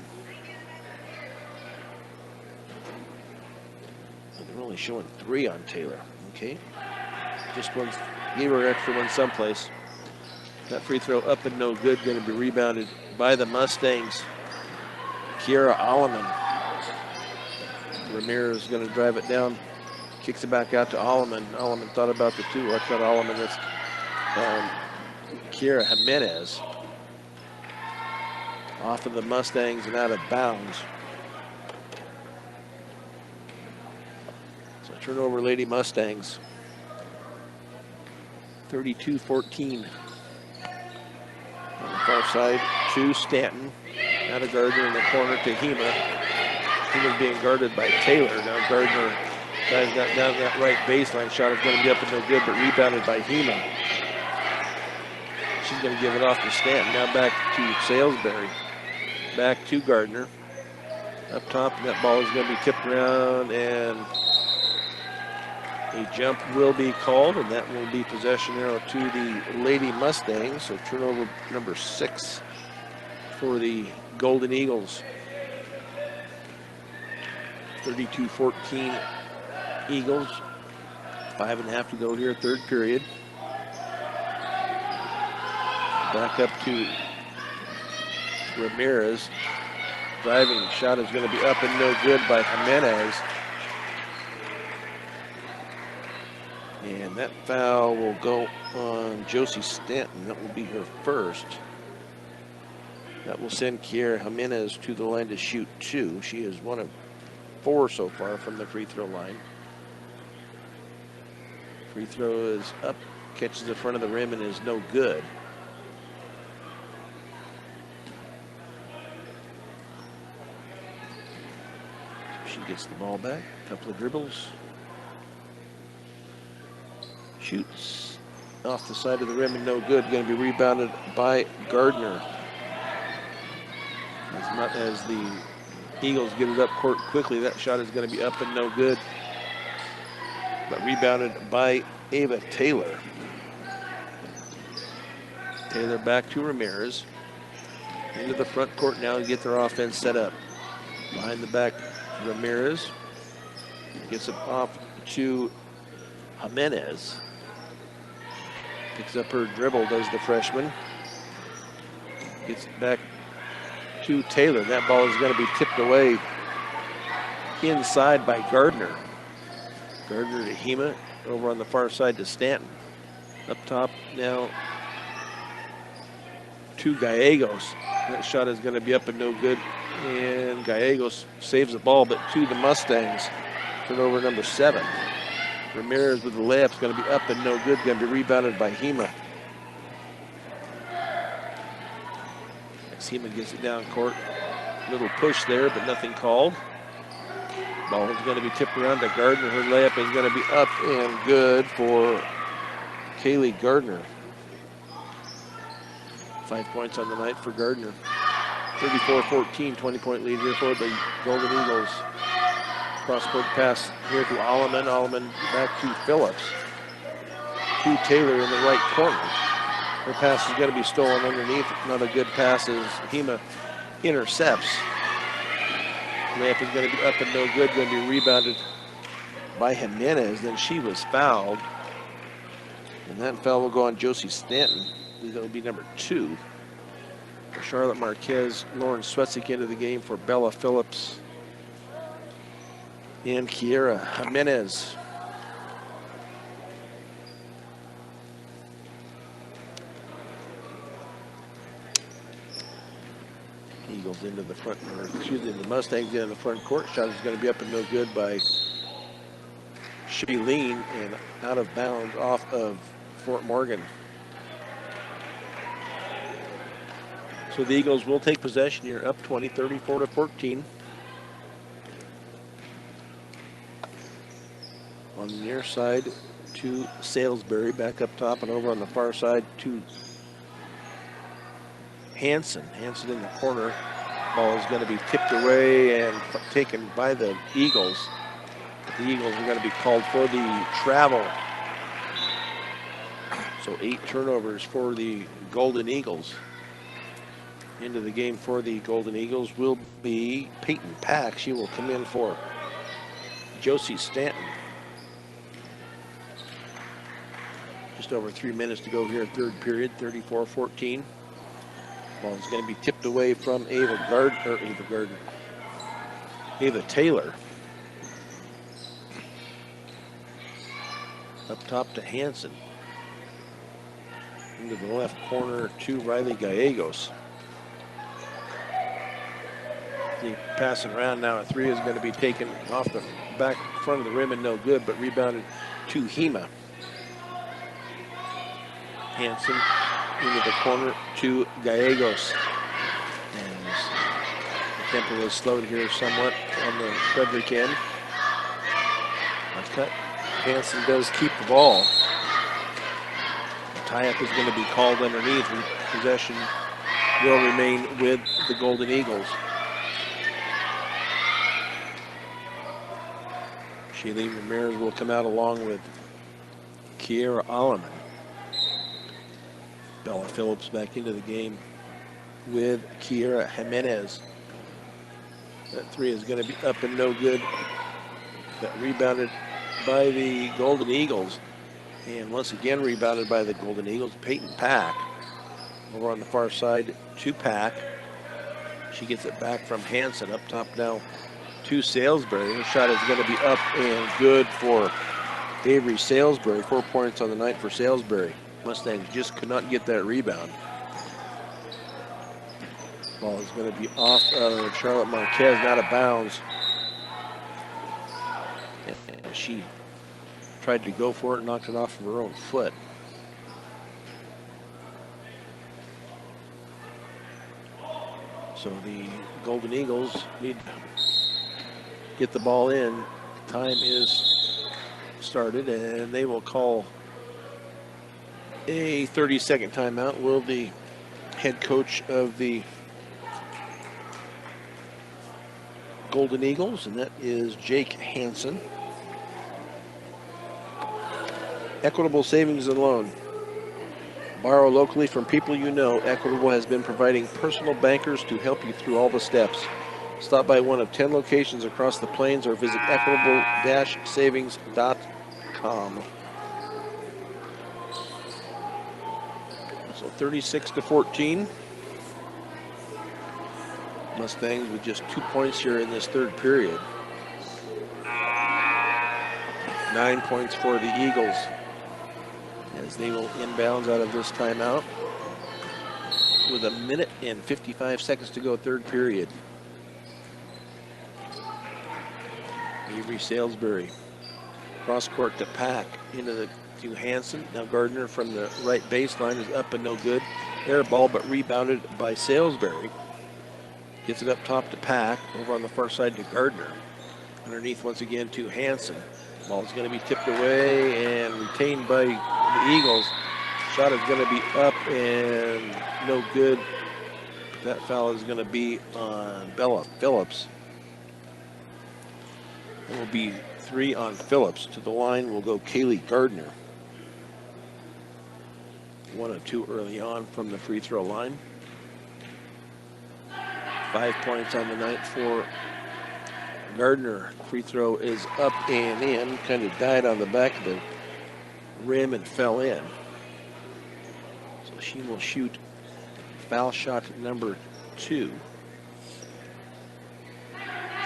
They're only showing 3 on Taylor. Okay. Just one, gave her an extra one someplace. That free throw up and no good, going to be rebounded by the Mustangs. Kiara Alleman. Ramirez is going to drive it down. Kicks it back out to Alleman. Alleman thought about the two. Watch out, Alleman. That's Kiera Jimenez. Off of the Mustangs and out of bounds. So turnover, Lady Mustangs. 32-14. On the far side to Stanton. Out of Gardner in the corner to Hema. Hema's being guarded by Taylor. Now Gardner guys got down that right baseline. Shot is going to be up and no good, but rebounded by Hema. She's going to give it off to Stanton. Now back to Salisbury. Back to Gardner. Up top, and that ball is going to be tipped around, and a jump will be called, and that will be possession arrow to the Lady Mustangs. So turnover number 6 for the Golden Eagles. 32-14 Eagles. 5.5 to go here, third period. Back up to Ramirez. Driving shot is going to be up and no good by Jimenez. And that foul will go on Josie Stanton. That will be her first. That will send Kiera Jimenez to the line to shoot 2. She is 1 of 4 so far from the free throw line. Free throw is up, catches the front of the rim and is no good. She gets the ball back, a couple of dribbles. Shoots off the side of the rim and no good. Going to be rebounded by Gardner. As the Eagles get it up court quickly, that shot is going to be up and no good. But rebounded by Ava Taylor. Taylor back to Ramirez. Into the front court now to get their offense set up. Behind the back, Ramirez gets it off to Jimenez. Picks up her dribble, does the freshman. Gets it back to Taylor. That ball is going to be tipped away inside by Gardner. Gardner to Hema, over on the far side to Stanton. Up top now to Gallegos. That shot is going to be up and no good. And Gallegos saves the ball, but to the Mustangs. Turnover number 7. Ramirez with the layup is going to be up and no good. Going to be rebounded by Hema. As Hema gets it down court. Little push there, but nothing called. Ball is going to be tipped around to Gardner. Her layup is going to be up and good for Kaylee Gardner. 5 points on the night for Gardner. 34-14, 20-point lead here for the Golden Eagles. Cross-court pass here to Alleman. Alleman back to Phillips. To Taylor in the right corner. Her pass is going to be stolen underneath. Another good pass as Hema intercepts. Layup is going to be up and no good. Going to be rebounded by Jimenez. Then she was fouled. And that foul will go on Josie Stanton. That will be number 2. For Charlotte Marquez, Lauren Swetzik into the game for Bella Phillips and Kiera Jimenez. Eagles into the front, or excuse me, the Mustangs in the front court. Shot is going to be up and no good by Shailene and out of bounds off of Fort Morgan. So the Eagles will take possession here, up 20, 34-14. On the near side to Salisbury, back up top and over on the far side to Hanson. Hanson in the corner. Ball is going to be tipped away and taken by the Eagles. The Eagles are going to be called for the travel. So 8 turnovers for the Golden Eagles. Into the game for the Golden Eagles will be Peyton Pack. She will come in for Josie Stanton. Just over 3 minutes to go here, third period, 34-14. Ball is going to be tipped away from Ava Taylor. Up top to Hanson. Into the left corner to Riley Gallegos. The passing around now. A three is going to be taken off the back front of the rim and no good, but rebounded to Hema. Hanson into the corner to Gallegos. And the tempo was slowed here somewhat on the Frederick end. That's cut. Hanson does keep the ball. The tie-up is going to be called underneath, and possession will remain with the Golden Eagles. Shailene Ramirez will come out along with Kiera Alleman. Bella Phillips back into the game with Kiera Jimenez. That three is going to be up and no good. That rebounded by the Golden Eagles. And once again rebounded by the Golden Eagles, Peyton Pack. Over on the far side to Pack. She gets it back from Hanson. Up top now to Salisbury. The shot is going to be up and good for Avery Salisbury. 4 points on the night for Salisbury. Mustangs just could not get that rebound. Ball is going to be off of Charlotte Marquez, out of bounds. And she tried to go for it, knocked it off of her own foot. So the Golden Eagles need to get the ball in. Time is started, and they will call a 30-second timeout. Will the head coach of the Golden Eagles, and that is Jake Hansen. Equitable Savings and Loan. Borrow locally from people you know. Equitable has been providing personal bankers to help you through all the steps. Stop by one of 10 locations across the plains or visit equitable-savings.com. So 36-14. Mustangs with just 2 points here in this third period. 9 points for the Eagles as they will inbounds out of this timeout with 1 minute and 55 seconds to go, third period. Avery Salisbury cross court to Pack to Hanson. Now Gardner from the right baseline is up and no good. Air ball, but rebounded by Salisbury. Gets it up top to Pack. Over on the far side to Gardner. Underneath once again to Hanson. Ball's going to be tipped away and retained by the Eagles. Shot is going to be up and no good. That foul is going to be on Bella Phillips. It will be 3 on Phillips. To the line will go Kaylee Gardner. 1 of 2 early on from the free throw line. 5 points on the night for Gardner. Free throw is up and in. Kind of died on the back of the rim and fell in. So she will shoot foul shot number 2.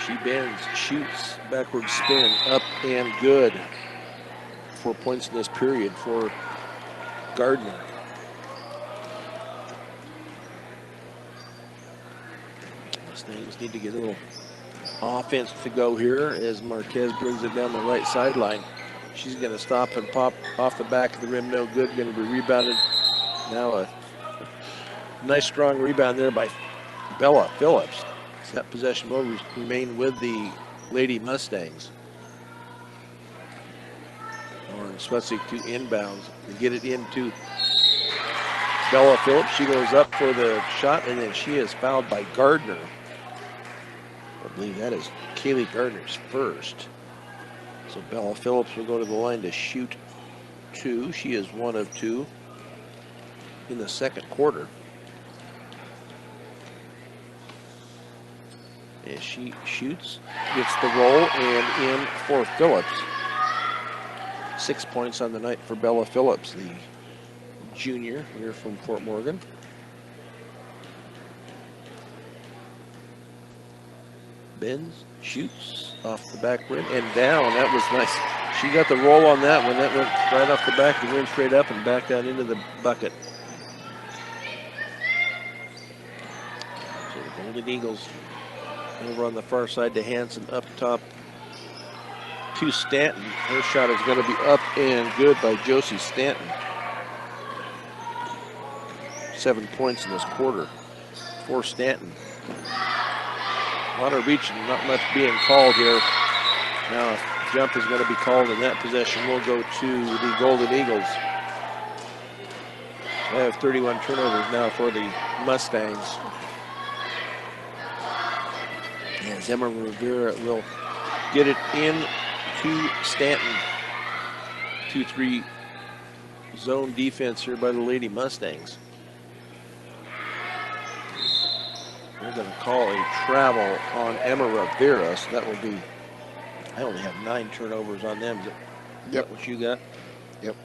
She bends, shoots, backward spin, up and good. 4 points in this period for Gardner. Mustangs need to get a little offense to go here as Marquez brings it down the right sideline. She's going to stop and pop off the back of the rim, no good. Going to be rebounded. Now a nice strong rebound there by Bella Phillips. That possession will remain with the Lady Mustangs. Lauren Swetsik to inbounds to get it into Bella Phillips. She goes up for the shot, and then she is fouled by Gardner. I believe that is Kaylee Gardner's first. So Bella Phillips will go to the line to shoot 2. She is 1 of 2 in the second quarter. As she shoots, gets the roll, and in for Phillips. 6 points on the night for Bella Phillips, the junior here from Fort Morgan. Bends, shoots off the back rim and down. That was nice. She got the roll on that one. That went right off the back of the rim, straight up and back down into the bucket. So the Golden Eagles over on the far side to Hanson, up top to Stanton. Her shot is going to be up and good by Josie Stanton. 7 points in this quarter for Stanton. A lot of reaching, not much being called here. Now, a jump is going to be called, and that possession will go to the Golden Eagles. They have 31 turnovers now for the Mustangs. As Emma Rivera will get it in to Stanton. 2-3 zone defense here by the Lady Mustangs. They're going to call a travel on Emma Rivera, so that will be, I only have 9 turnovers on them. Is that what you got? Yep.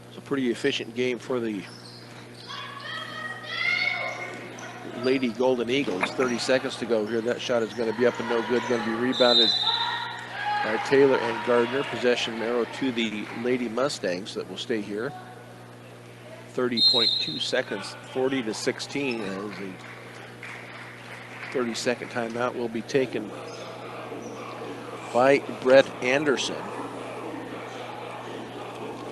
It's a pretty efficient game for the Lady Golden Eagles. 30 seconds to go here. That shot is going to be up and no good. Going to be rebounded by Taylor and Gardner. Possession arrow to the Lady Mustangs that will stay here. 30.2 seconds, 40-16, as a 30-second timeout will be taken by Brett Anderson.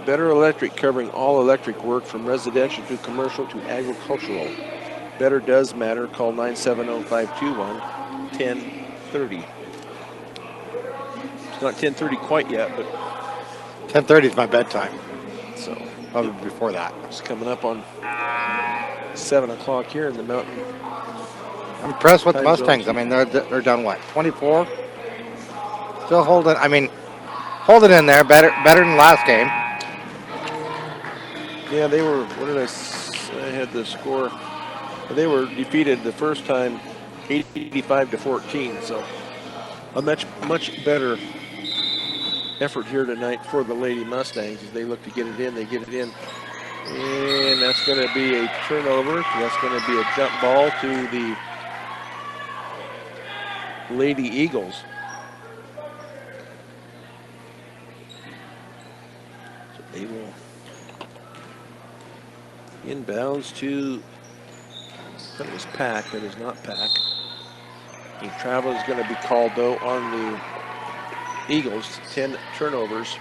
Better Electric, covering all electric work from residential to commercial to agricultural. Better does matter. Call 970-521-1030. It's not 10:30 quite yet, but 10:30 is my bedtime. So probably before that. It's coming up on 7 o'clock here in the mountain. I'm impressed with the Mustangs. I mean, they're done what, 24? Still holding. I mean, holding in there better than last game. Yeah, they were. What did I had the score? They were defeated the first time, 85-14. So a much better effort here tonight for the Lady Mustangs as they look to get it in. They get it in, and that's going to be a turnover. That's going to be a jump ball to the Lady Eagles. So they will inbounds to, that was Pack, that is not Pack. The travel is going to be called though on the Eagles. 10 turnovers.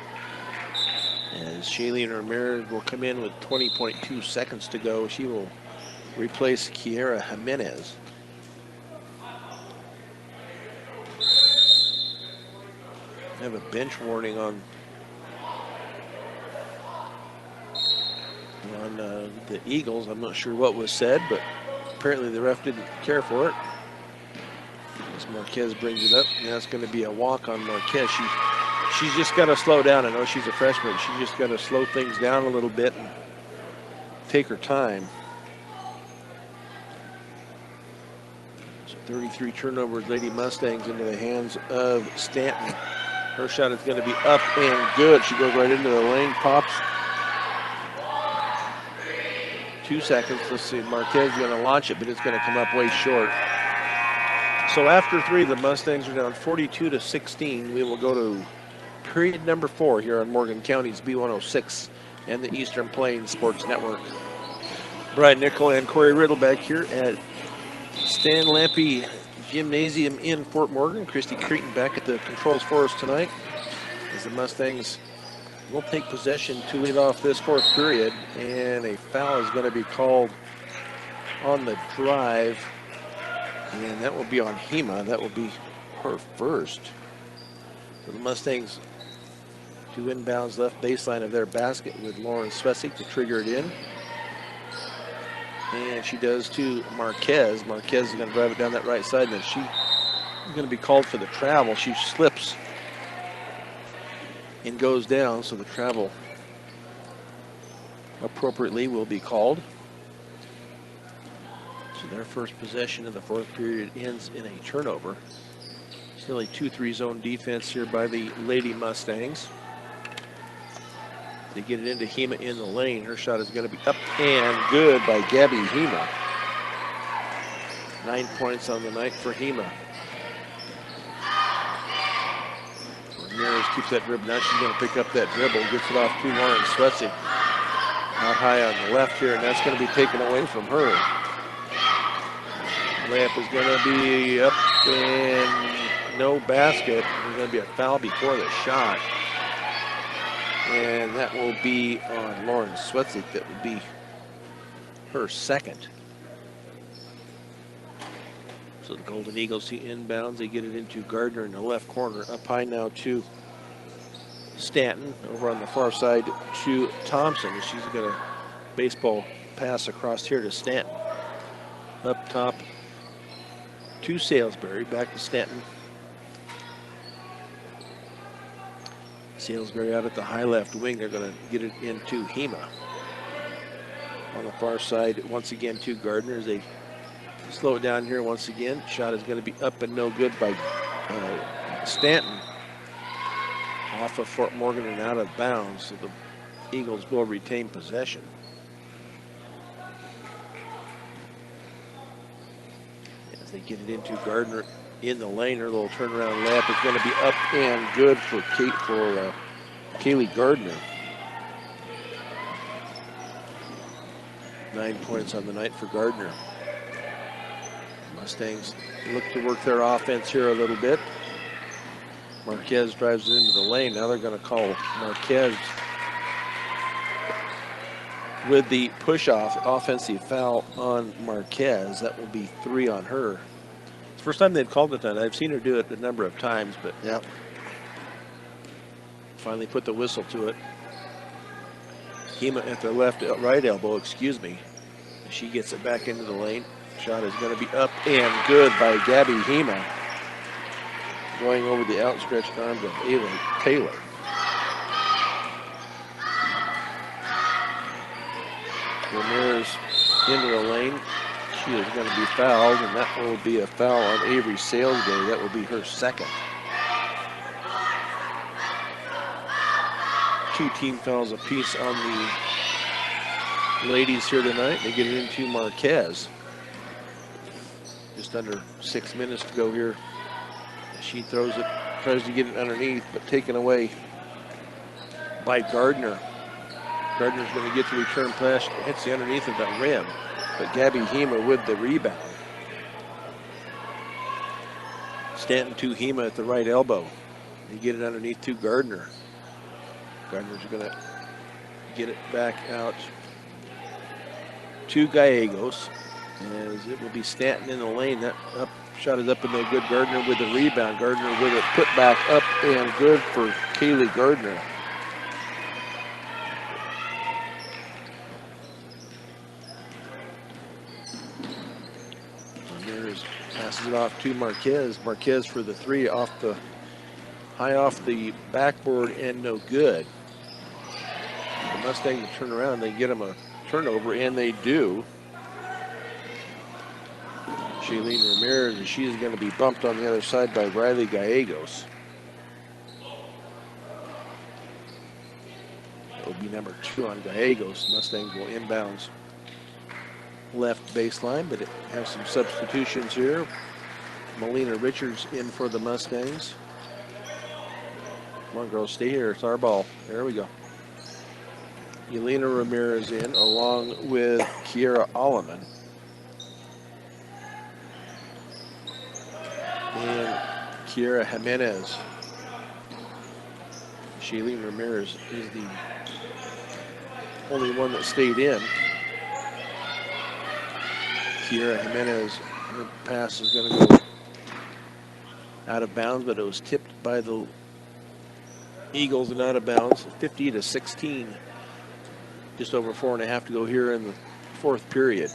As Shailene Ramirez will come in with 20.2 seconds to go. She will replace Kiera Jimenez. I have a bench warning on the Eagles. I'm not sure what was said, but apparently the ref didn't care for it. As Marquez brings it up, and that's going to be a walk on Marquez. She's just got to slow down. I know she's a freshman. She's just got to slow things down a little bit and take her time. So 33 turnovers, Lady Mustangs into the hands of Stanton. Her shot is going to be up and good. She goes right into the lane, pops. 2 seconds. Let's see. Marquez is going to launch it, but it's going to come up way short. So after 3, the Mustangs are down 42-16. We will go to period number 4 here on Morgan County's B106 and the Eastern Plains Sports Network. Brian Nickel and Corey Riddle back here at Stan Lampe Gymnasium in Fort Morgan. Christy Cretin back at the controls for us tonight as the Mustangs will take possession to lead off this 4th period, and a foul is going to be called on the drive, and that will be on Hema. That will be her first. So the Mustangs to inbounds left baseline of their basket with Lauren Svesic to trigger it in. And she does to Marquez. Marquez is going to drive it down that right side, and then she is going to be called for the travel. She slips and goes down, so the travel appropriately will be called. So their first possession of the 4th period ends in a turnover. Still a 2-3 zone defense here by the Lady Mustangs. They get it into Hema in the lane. Her shot is going to be up and good by Gabby Hema. 9 points on the night for Hema. Ramirez keeps that dribble. Now she's going to pick up that dribble, gets it off to Lauren Swetsing. Out high on the left here, and that's going to be taken away from her. Layup is going to be up and no basket. There's going to be a foul before the shot. And that will be on Lauren Swetsing. That would be her second. So the Golden Eagles see inbounds. They get it into Gardner in the left corner. Up high now to Stanton. Over on the far side to Thompson. She's going to baseball pass across here to Stanton. Up top to Salisbury. Back to Stanton. Salisbury out at the high left wing. They're going to get it into Hema. On the far side, once again to Gardner as they slow it down here once again. Shot is going to be up and no good by Stanton. Off of Fort Morgan and out of bounds, so the Eagles will retain possession. As they get it into Gardner in the lane, her little turnaround layup is going to be up and good for Kaylee Gardner. 9 points on the night for Gardner. Mustangs look to work their offense here a little bit. Marquez drives it into the lane. Now they're going to call Marquez with the push-off offensive foul on Marquez. That will be 3 on her. It's the first time they've called it that. I've seen her do it a number of times, but Yep. finally put the whistle to it. Hema at the right elbow, excuse me. She gets it back into the lane. Shot is going to be up and good by Gabby Hema. Going over the outstretched arms of Ayla Taylor. Ramirez into the lane. She is going to be fouled, and that will be a foul on Avery Salisbury. That will be her second. 2 team fouls apiece on the ladies here tonight. They get it into Marquez. Just under 6 minutes to go here. She throws it, tries to get it underneath, but taken away by Gardner. Gardner's going to get the return pass, hits the underneath of the rim, but Gabby Hema with the rebound. Stanton to Hema at the right elbow. They get it underneath to Gardner. Gardner's going to get it back out to Gallegos, as it will be Stanton in the lane. That up shot is up and no good. Gardner with the rebound. Gardner with it put back up and good for Kaylee Gardner. Ramirez passes it off to Marquez. Marquez for the 3 off the high off the backboard and no good. The Mustangs turn around. They get them a turnover, and they do. Shailene Ramirez, and she is going to be bumped on the other side by Riley Gallegos. That will be number 2 on Gallegos. Mustangs will inbounds left baseline, but it has some substitutions here. Melina Richards in for the Mustangs. Come on, girls, stay here. It's our ball. There we go. Yelena Ramirez in, along with Kiera Alleman. And Kiera Jimenez. Shailene Ramirez is the only one that stayed in. Kiera Jimenez, her pass is going to go out of bounds, but it was tipped by the Eagles and out of bounds, 50-16. Just over 4.5 to go here in the 4th period.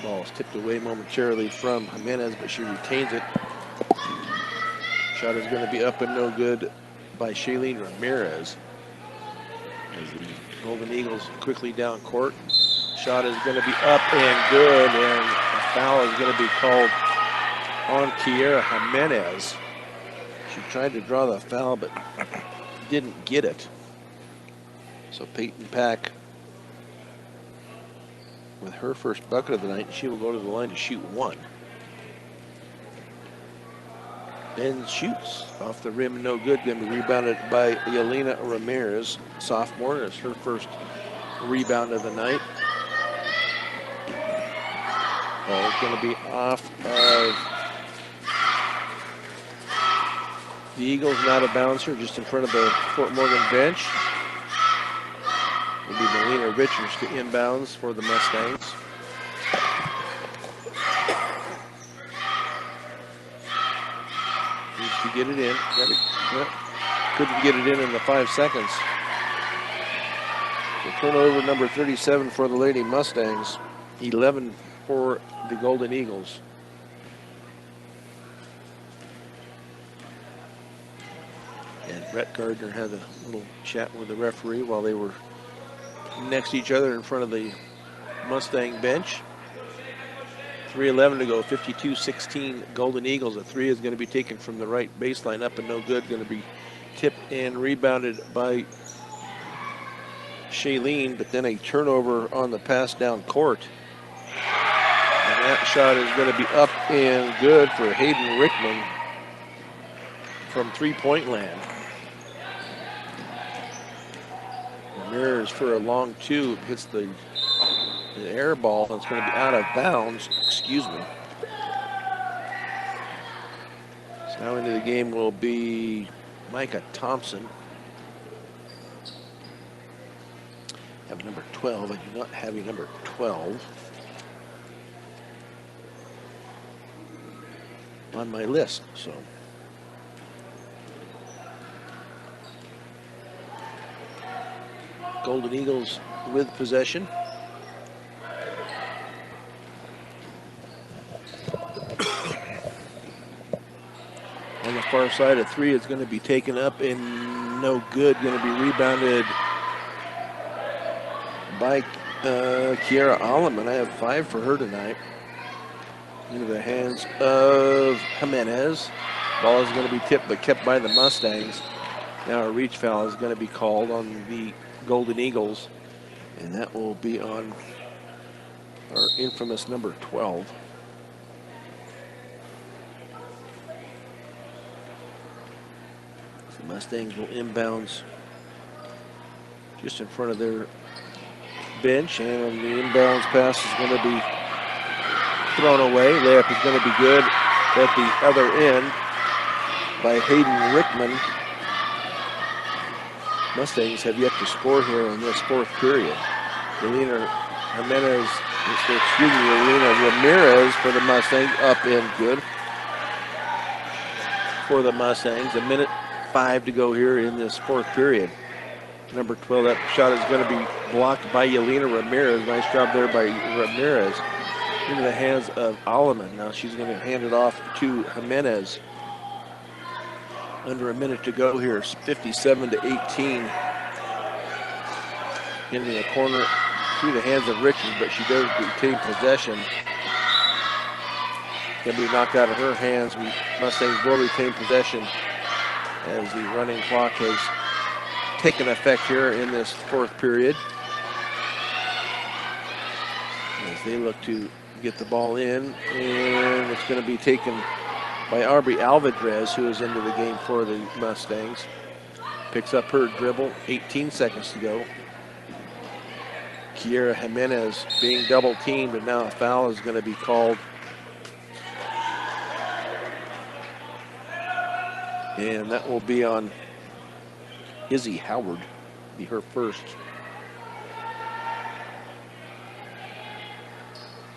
Ball is tipped away momentarily from Jimenez, but she retains it. Shot is going to be up and no good by Shailene Ramirez. As the Golden Eagles quickly down court. Shot is going to be up and good, and a foul is going to be called on Kiera Jimenez. She tried to draw the foul, but didn't get it. So Peyton Pack, with her first bucket of the night, she will go to the line to shoot 1. and shoots off the rim, no good. Going to be rebounded by Yelena Ramirez, sophomore. It's her first rebound of the night. Ball is going to be off of the Eagles, not a bouncer, just in front of the Fort Morgan bench. It'll be Melina Richards to inbounds for the Mustangs. Needs to get it in. Couldn't get it in the 5 seconds. So turnover number 37 for the Lady Mustangs. 11 for the Golden Eagles. And Brett Gardner had a little chat with the referee while they were next to each other in front of the Mustang bench. 3:11 to go, 52-16 Golden Eagles. A three is going to be taken from the right baseline, up and no good. Going to be tipped and rebounded by Shailene, but then a turnover on the pass down court. And that shot is going to be up and good for Hayden Rickman from three-point land. Ramirez for a long two, hits the air ball. It's going to be out of bounds. Excuse me. So now into the game will be Micah Thompson. I have number 12. I do not have a number 12 on my list. So Golden Eagles with possession. On the far side, a three is going to be taken up and no good. Going to be rebounded by Kiara Alleman. I have 5 for her tonight. Into the hands of Jimenez. Ball is going to be tipped but kept by the Mustangs. Now a reach foul is going to be called on the Golden Eagles, and that will be on our infamous number 12. The Mustangs will inbounds just in front of their bench, and the inbounds pass is going to be thrown away. Layup is going to be good at the other end by Hayden Rickman. Mustangs have yet to score here in this fourth period. Yelena Ramirez for the Mustangs, up and good for the Mustangs. 1:05 to go here in this fourth period. Number 12, that shot is going to be blocked by Yelena Ramirez. Nice job there by Ramirez. Into the hands of Alleman. Now she's going to hand it off to Jimenez. Under a minute to go here. 57-18. Into the corner through the hands of Richards, but she does retain possession. Can be knocked out of her hands. Mustangs will retain possession as the running clock has taken effect here in this fourth period. As they look to get the ball in, and it's going to be taken by Aubrey Alvarez, who is into the game for the Mustangs. Picks up her dribble, 18 seconds to go. Kiera Jimenez being double teamed, and now a foul is going to be called. And that will be on Izzy Howard, be her first.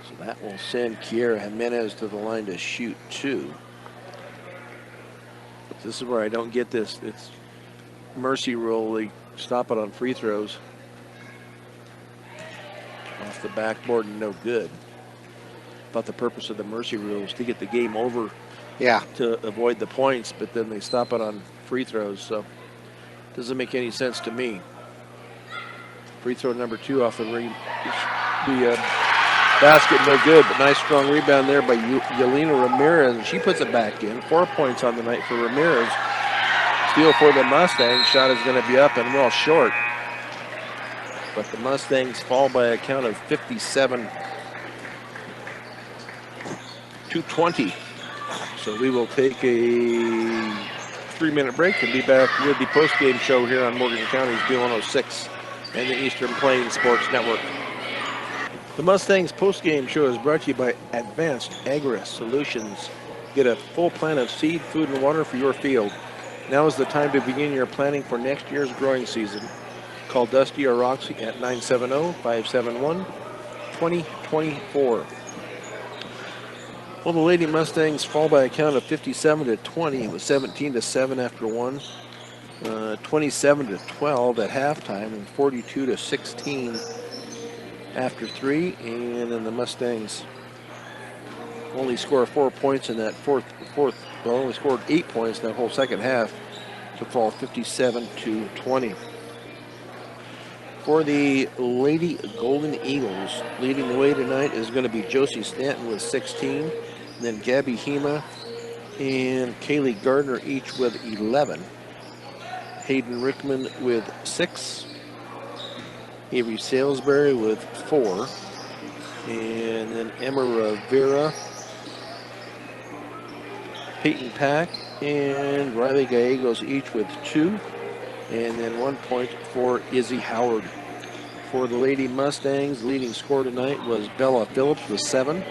So that will send Kiera Jimenez to the line to shoot 2. But this is where I don't get this. It's mercy rule. They stop it on free throws. Off the backboard and no good. Thought the purpose of the mercy rule was to get the game over. Yeah. To avoid the points, but then they stop it on free throws, so doesn't make any sense to me. Free throw number 2 off the ring. The basket, no good, but nice strong rebound there by Yelena Ramirez, and she puts it back in. 4 points on the night for Ramirez. Steal for the Mustangs. Shot is going to be up and well short. But the Mustangs fall by a count of 57-20. So we will take a 3-minute break and be back with the post-game show here on Morgan County's B106 and the Eastern Plains Sports Network. The Mustangs post-game show is brought to you by Advanced Agri Solutions. Get a full plan of seed, food, and water for your field. Now is the time to begin your planning for next year's growing season. Call Dusty or Roxy at 970-571-2024. Well, the Lady Mustangs fall by a count of 57-20. It was 17-7 after one, 27-12 at halftime, and 42-16 after three. And then the Mustangs only score 4 points in that only scored 8 points in that whole second half to fall 57-20. For the Lady Golden Eagles, leading the way tonight is going to be Josie Stanton with 16, and then Gabby Hema and Kaylee Gardner each with 11. Hayden Rickman with 6, Avery Salisbury with 4, and then Emma Rivera, Peyton Pack, and Riley Gallegos each with 2. And then 1 point for Izzy Howard. For the Lady Mustangs, leading scorer tonight was Bella Phillips with 7.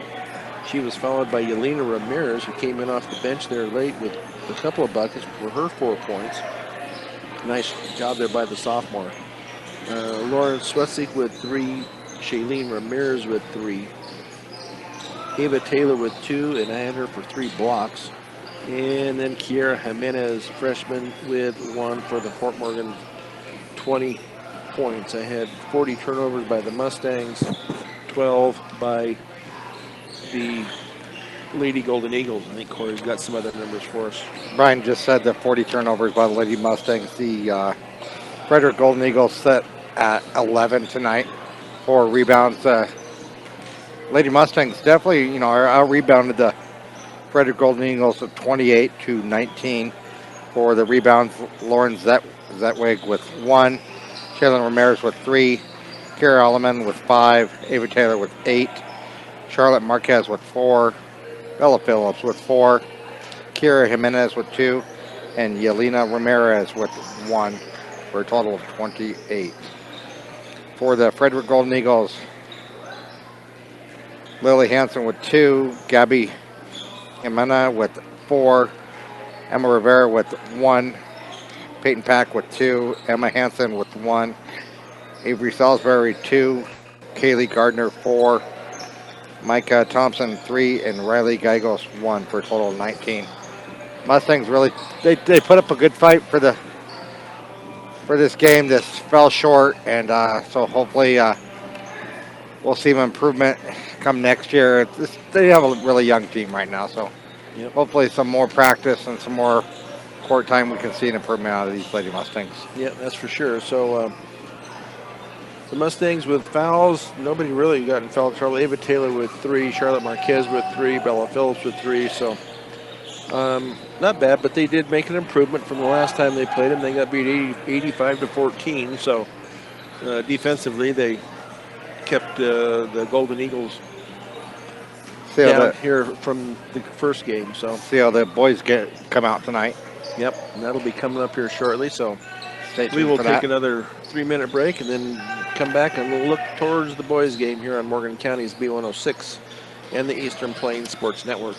She was followed by Yelena Ramirez, who came in off the bench there late with a couple of buckets for her 4 points. Nice job there by the sophomore. Lauren Swetzik with 3. Shailene Ramirez with 3. Ava Taylor with 2, and I had her for 3 blocks. And then Kiera Jimenez, freshman, with 1 for the Fort Morgan 20 points. I had 40 turnovers by the Mustangs, 12 by the Lady Golden Eagles. I think Corey's got some other numbers for us. Brian just said the 40 turnovers by the Lady Mustangs. The Frederick Golden Eagles set at 11 tonight. 4 rebounds. Lady Mustangs definitely, out-rebounded the Frederick Golden Eagles at 28-19. For the rebounds, Lauren Zetwig with 1, Shaylin Ramirez with 3, Kara Elliman with 5, Ava Taylor with 8, Charlotte Marquez with 4, Bella Phillips with 4, Kira Jimenez with 2, and Yelena Ramirez with 1, for a total of 28. For the Frederick Golden Eagles, Lily Hansen with 2, Gabby Jimena with 4, Emma Rivera with 1, Peyton Pack with 2, Emma Hansen with 1, Avery Salisbury 2, Kaylee Gardner 4, Micah Thompson 3, and Riley Gallegos 1, for a total of 19. Mustangs really they put up a good fight for this game. This fell short, and so hopefully we'll see some improvement come next year. They have a really young team right now, so hopefully some more practice and some more court time, we can see an improvement out of these Lady Mustangs. Yeah, that's for sure. So the Mustangs with fouls, nobody really got in foul trouble. Ava Taylor with 3, Charlotte Marquez with 3, Bella Phillips with 3. So not bad, but they did make an improvement from the last time they played them. They got beat 85-14. So defensively, they kept the Golden Eagles down here from the first game. So see how the boys come out tonight. Yep, and that'll be coming up here shortly. So stay tuned. We will take another 3-minute break and then come back and we'll look towards the boys' game here on Morgan County's B106 and the Eastern Plains Sports Network.